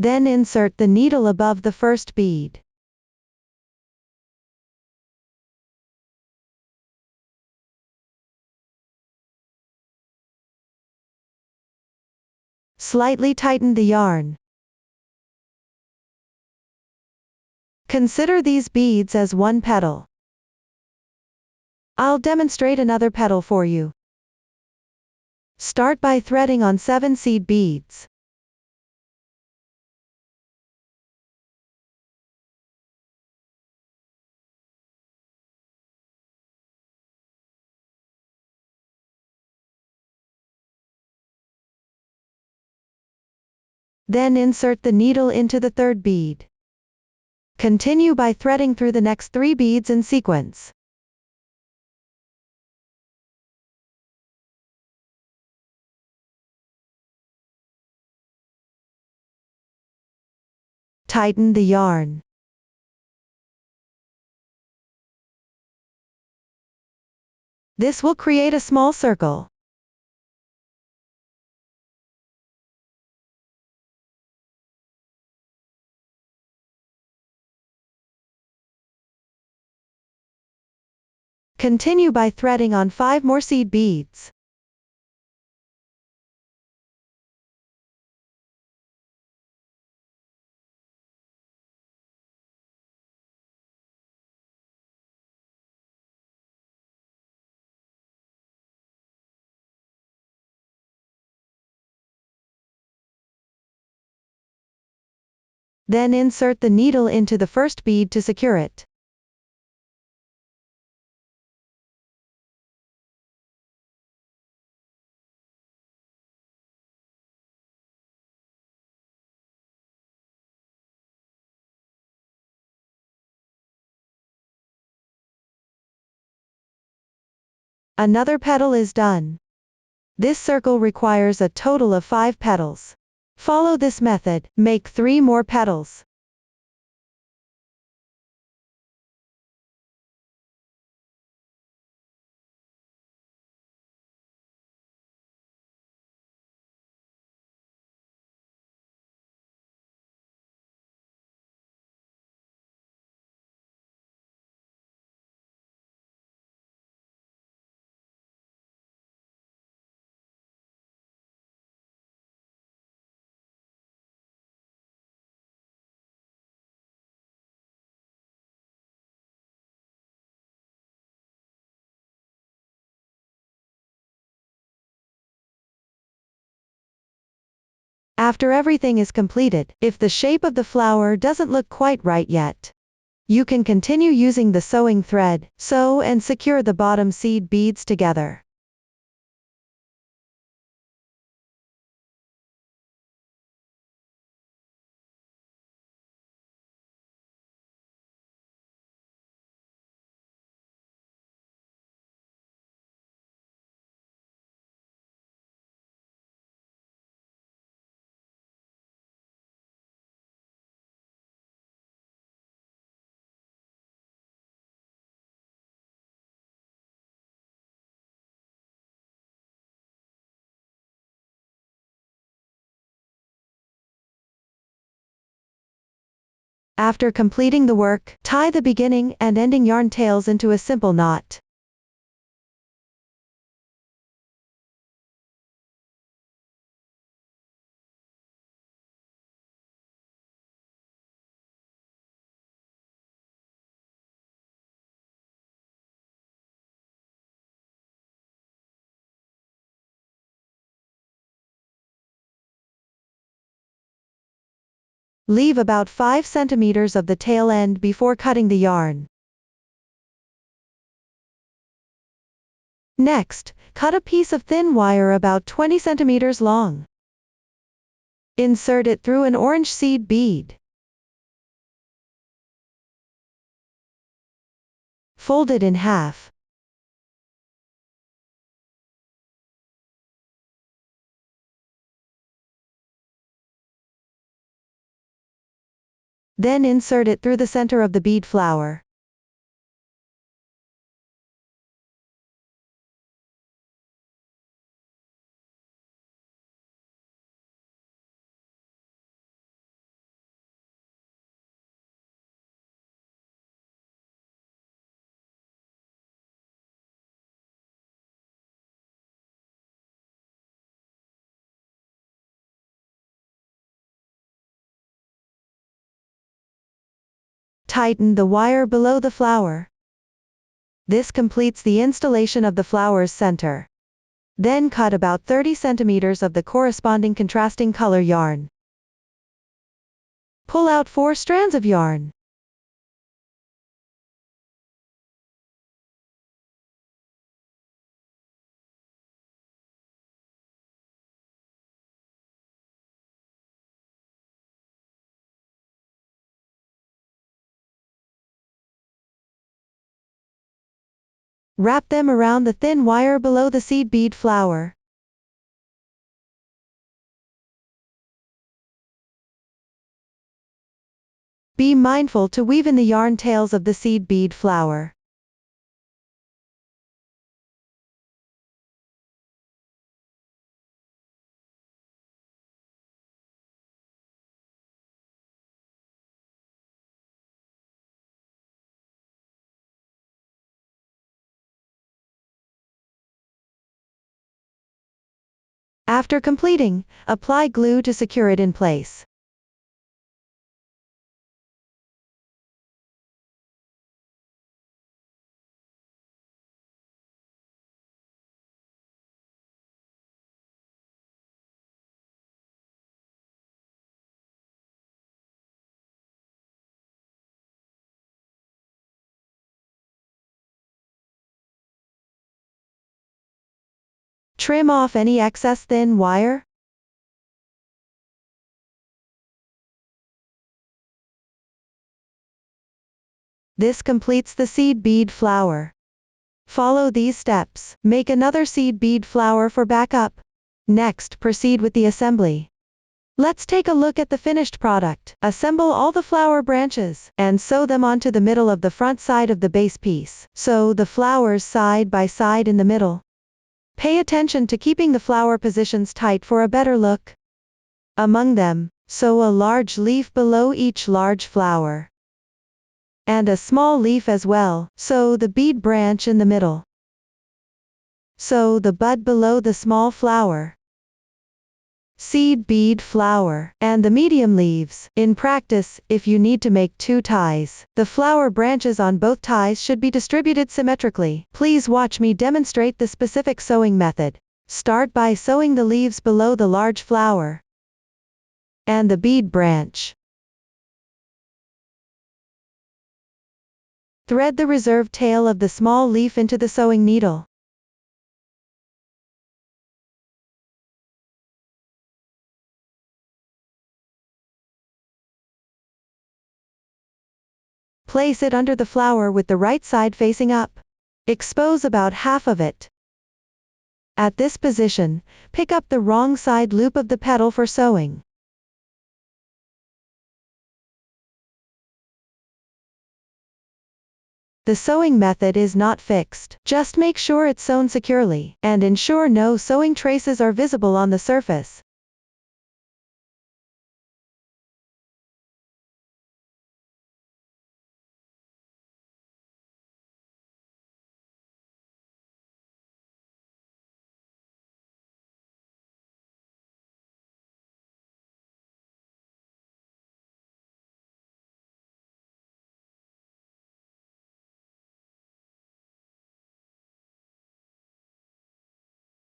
Then insert the needle above the first bead. Slightly tighten the yarn. Consider these beads as one petal. I'll demonstrate another petal for you. Start by threading on 7 seed beads. Then insert the needle into the third bead. Continue by threading through the next 3 beads in sequence. Tighten the yarn. This will create a small circle. Continue by threading on 5 more seed beads. Then insert the needle into the first bead to secure it. Another petal is done. This circle requires a total of 5 petals. Follow this method, make 3 more petals. After everything is completed, if the shape of the flower doesn't look quite right yet, you can continue using the sewing thread, sew and secure the bottom seed beads together. After completing the work, tie the beginning and ending yarn tails into a simple knot. Leave about 5 centimeters of the tail end before cutting the yarn. Next, cut a piece of thin wire about 20 centimeters long. Insert it through an orange seed bead. Fold it in half. Then insert it through the center of the bead flower. Tighten the wire below the flower. This completes the installation of the flower's center. Then cut about 30 centimeters of the corresponding contrasting color yarn. Pull out 4 strands of yarn. Wrap them around the thin wire below the seed bead flower. Be mindful to weave in the yarn tails of the seed bead flower. After completing, apply glue to secure it in place. Trim off any excess thin wire. This completes the seed bead flower. Follow these steps. Make another seed bead flower for backup. Next, proceed with the assembly. Let's take a look at the finished product. Assemble all the flower branches, and sew them onto the middle of the front side of the base piece. Sew the flowers side by side in the middle. Pay attention to keeping the flower positions tight for a better look. Among them, sew a large leaf below each large flower. And a small leaf as well. Sew the bead branch in the middle. Sew the bud below the small flower. Seed bead flower, and the medium leaves. In practice, if you need to make 2 ties, the flower branches on both ties should be distributed symmetrically. Please watch me demonstrate the specific sewing method. Start by sewing the leaves below the large flower and the bead branch. Thread the reserved tail of the small leaf into the sewing needle. Place it under the flower with the right side facing up. Expose about half of it. At this position, pick up the wrong side loop of the petal for sewing. The sewing method is not fixed. Just make sure it's sewn securely, and ensure no sewing traces are visible on the surface.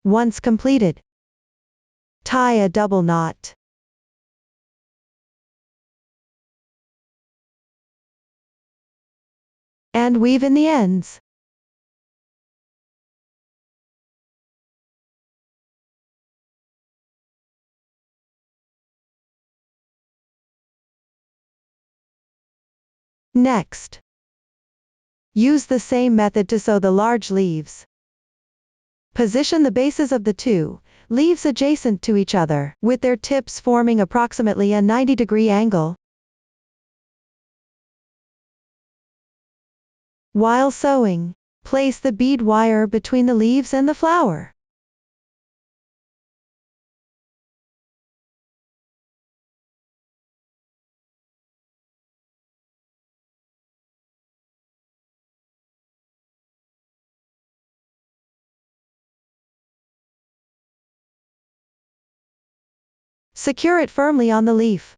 Once completed, tie a double knot. And weave in the ends. Next, use the same method to sew the large leaves. Position the bases of the 2 leaves adjacent to each other, with their tips forming approximately a 90-degree angle. While sewing, place the bead wire between the leaves and the flower. Secure it firmly on the leaf.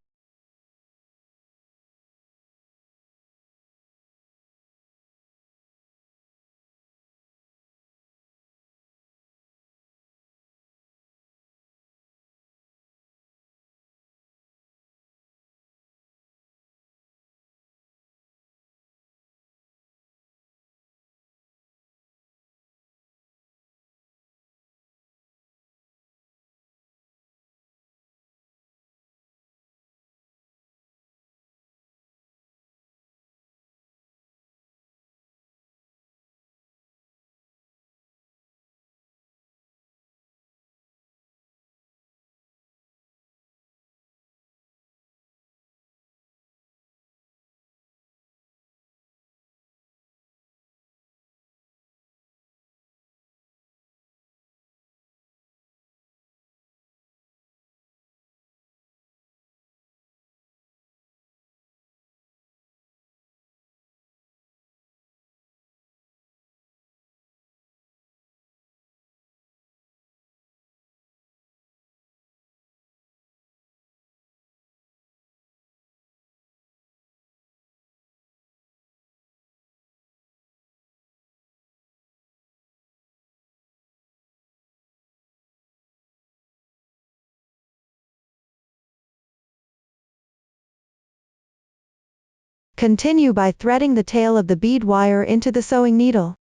Continue by threading the tail of the bead wire into the sewing needle.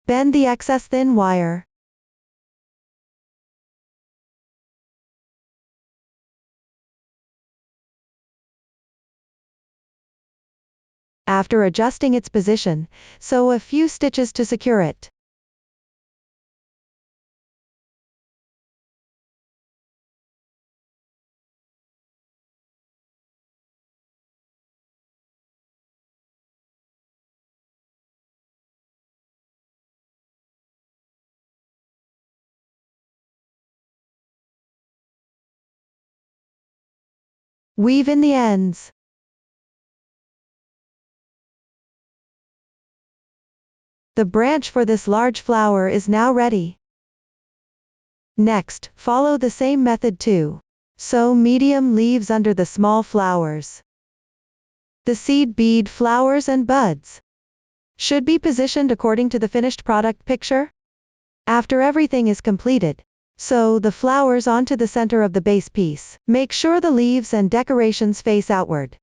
Bend the excess thin wire. After adjusting its position, sew a few stitches to secure it. Weave in the ends. The branch for this large flower is now ready. Next, follow the same method to sew medium leaves under the small flowers. The seed bead flowers and buds should be positioned according to the finished product picture. After everything is completed, sew the flowers onto the center of the base piece. Make sure the leaves and decorations face outward.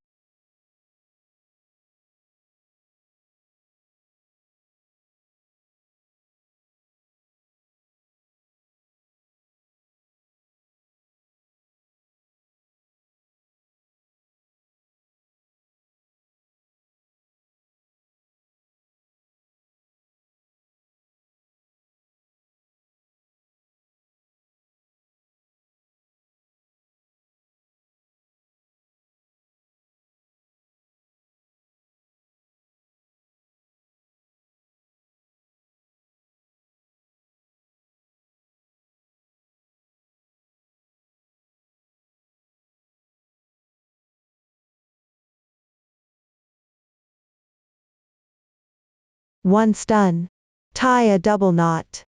Once done, tie a double knot.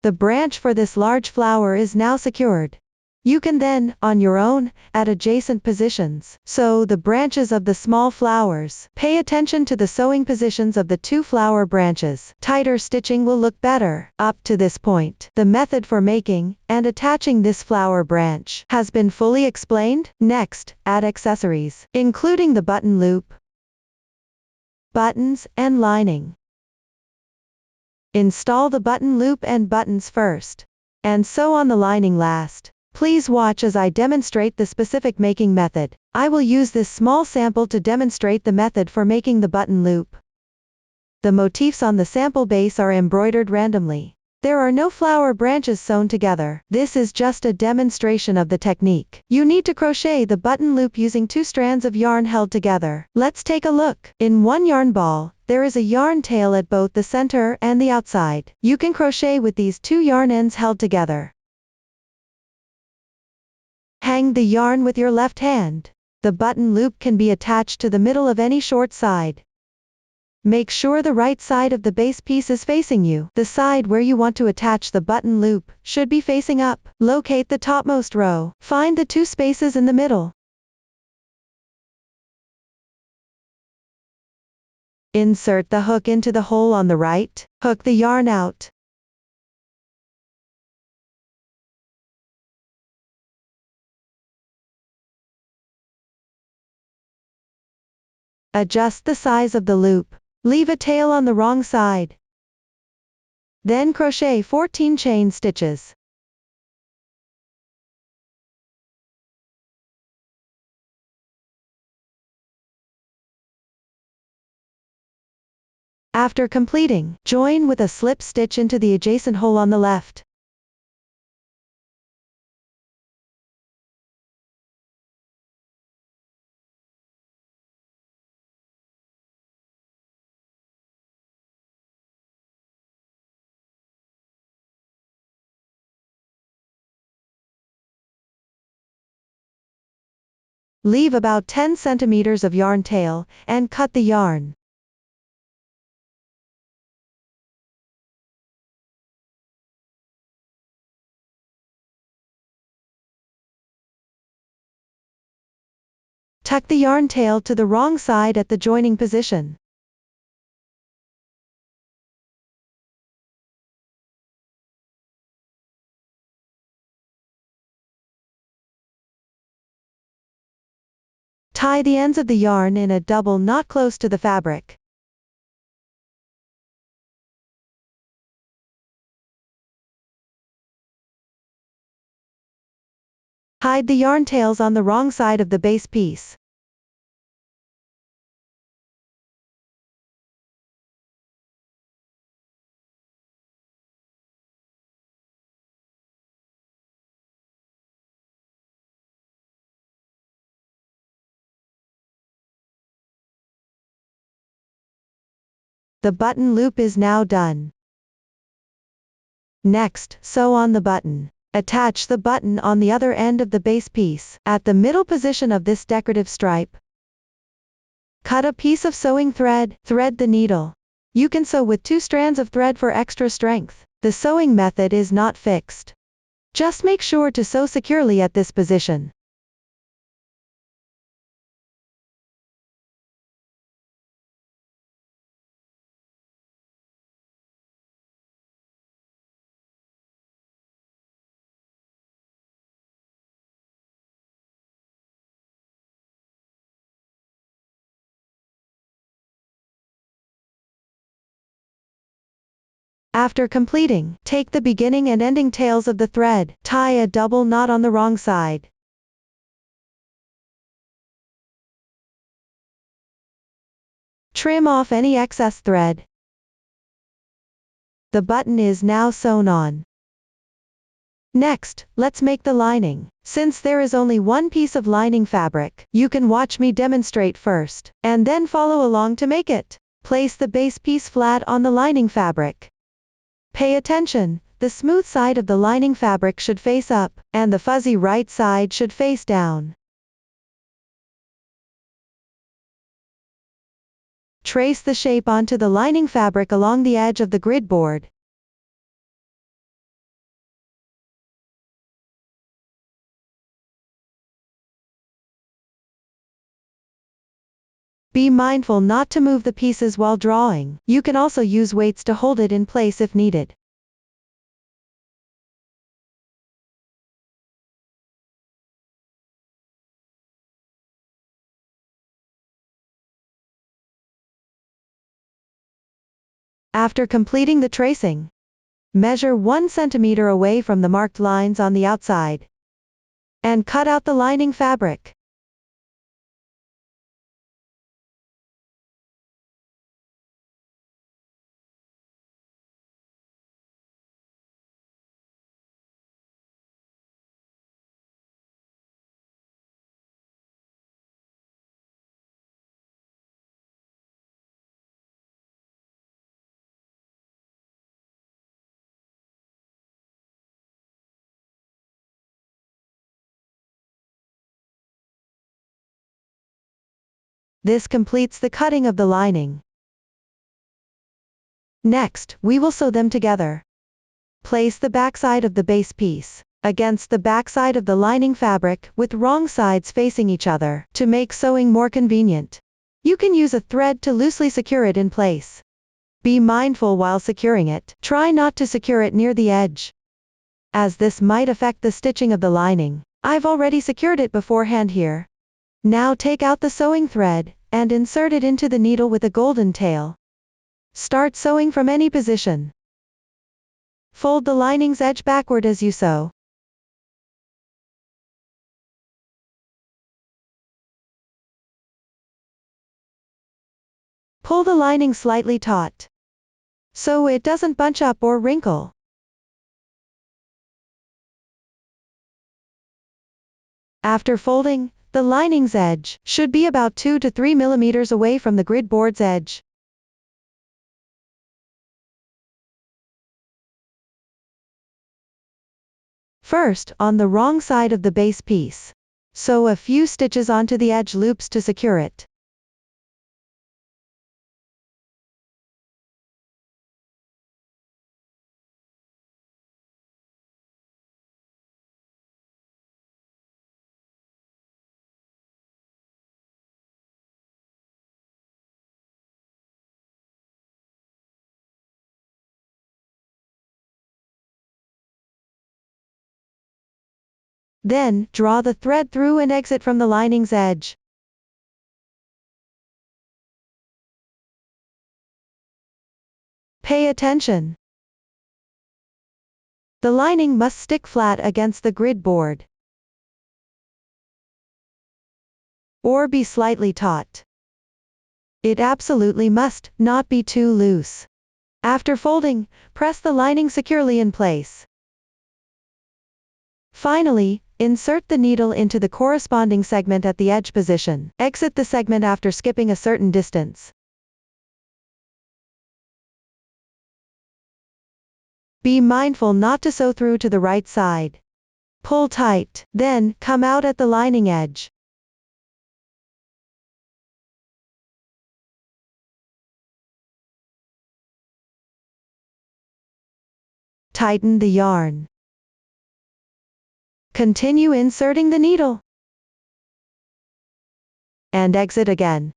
The branch for this large flower is now secured. You can then, on your own, at adjacent positions, sew the branches of the small flowers. Pay attention to the sewing positions of the two flower branches. Tighter stitching will look better. Up to this point, the method for making and attaching this flower branch has been fully explained. Next, add accessories, including the button loop, buttons, and lining. Install the button loop and buttons first, and sew on the lining last. Please watch as I demonstrate the specific making method. I will use this small sample to demonstrate the method for making the button loop. The motifs on the sample base are embroidered randomly. There are no flower branches sewn together. This is just a demonstration of the technique. You need to crochet the button loop using 2 strands of yarn held together. Let's take a look. In one yarn ball, there is a yarn tail at both the center and the outside. You can crochet with these 2 yarn ends held together. Hang the yarn with your left hand. The button loop can be attached to the middle of any short side. Make sure the right side of the base piece is facing you. The side where you want to attach the button loop should be facing up. Locate the topmost row. Find the 2 spaces in the middle. Insert the hook into the hole on the right. Hook the yarn out. Adjust the size of the loop. Leave a tail on the wrong side. Then crochet 14 chain stitches. After completing, join with a slip stitch into the adjacent hole on the left. Leave about 10 centimeters of yarn tail, and cut the yarn. Tuck the yarn tail to the wrong side at the joining position. Tie the ends of the yarn in a double knot close to the fabric. Hide the yarn tails on the wrong side of the base piece. The button loop is now done. Next, sew on the button. Attach the button on the other end of the base piece, at the middle position of this decorative stripe. Cut a piece of sewing thread, thread the needle. You can sew with 2 strands of thread for extra strength. The sewing method is not fixed. Just make sure to sew securely at this position. After completing, take the beginning and ending tails of the thread, tie a double knot on the wrong side. Trim off any excess thread. The button is now sewn on. Next, let's make the lining. Since there is only one piece of lining fabric, you can watch me demonstrate first, and then follow along to make it. Place the base piece flat on the lining fabric. Pay attention, the smooth side of the lining fabric should face up, and the fuzzy right side should face down. Trace the shape onto the lining fabric along the edge of the grid board. Be mindful not to move the pieces while drawing. You can also use weights to hold it in place if needed. After completing the tracing, measure 1 centimeter away from the marked lines on the outside, and cut out the lining fabric. This completes the cutting of the lining. Next, we will sew them together. Place the backside of the base piece against the backside of the lining fabric, with wrong sides facing each other, to make sewing more convenient. You can use a thread to loosely secure it in place. Be mindful while securing it. Try not to secure it near the edge, as this might affect the stitching of the lining. I've already secured it beforehand here. Now take out the sewing thread, and insert it into the needle with a golden tail. Start sewing from any position. Fold the lining's edge backward as you sew. Pull the lining slightly taut, so it doesn't bunch up or wrinkle. After folding, the lining's edge should be about 2 to 3 millimeters away from the grid board's edge. First, on the wrong side of the base piece, sew a few stitches onto the edge loops to secure it. Then, draw the thread through and exit from the lining's edge. Pay attention. The lining must stick flat against the grid board, or be slightly taut. It absolutely must not be too loose. After folding, press the lining securely in place. Finally, insert the needle into the corresponding segment at the edge position. Exit the segment after skipping a certain distance. Be mindful not to sew through to the right side. Pull tight, then, come out at the lining edge. Tighten the yarn. Continue inserting the needle. And exit again.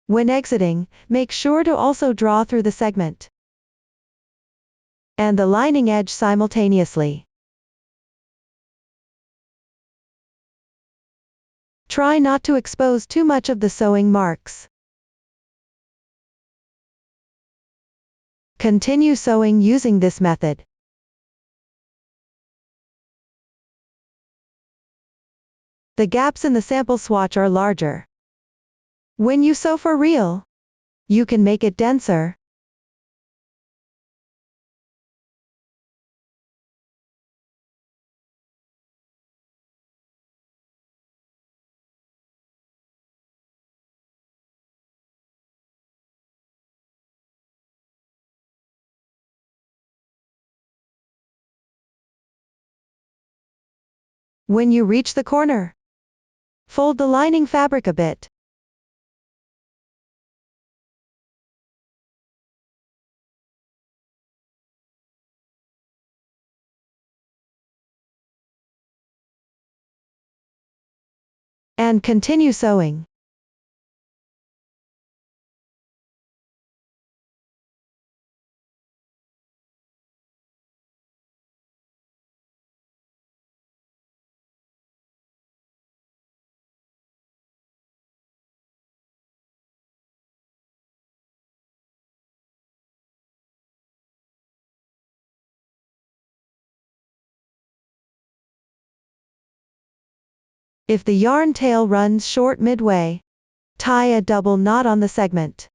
When exiting, make sure to also draw through the segment and the lining edge simultaneously. Try not to expose too much of the sewing marks. Continue sewing using this method. The gaps in the sample swatch are larger. When you sew for real, you can make it denser. When you reach the corner, fold the lining fabric a bit. And continue sewing. If the yarn tail runs short midway, tie a double knot on the segment.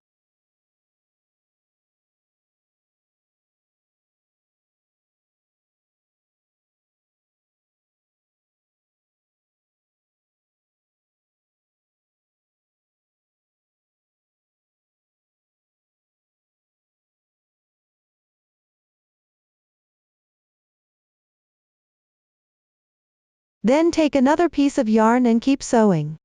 Then take another piece of yarn and keep sewing.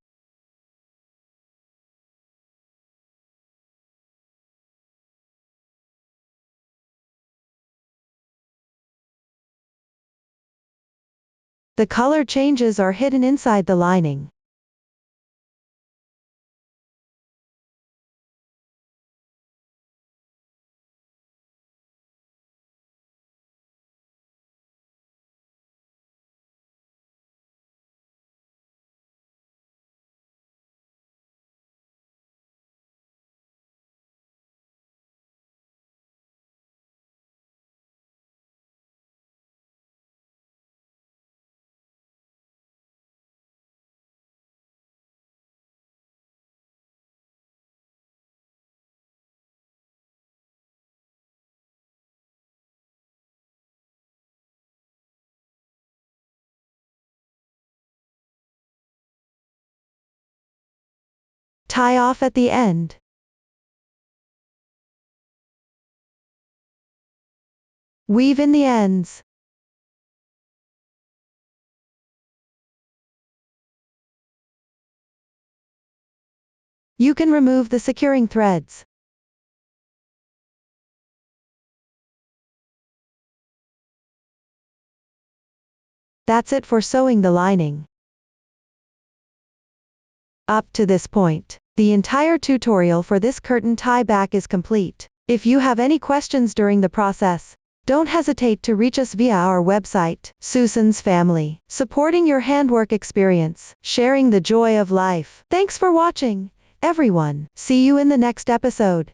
The color changes are hidden inside the lining. Tie off at the end. Weave in the ends. You can remove the securing threads. That's it for sewing the lining. Up to this point, the entire tutorial for this curtain tie back is complete. If you have any questions during the process, Don't hesitate to reach us via our website, Susan's Family, supporting your handwork experience, sharing the joy of life. Thanks for watching, everyone. See you in the next episode.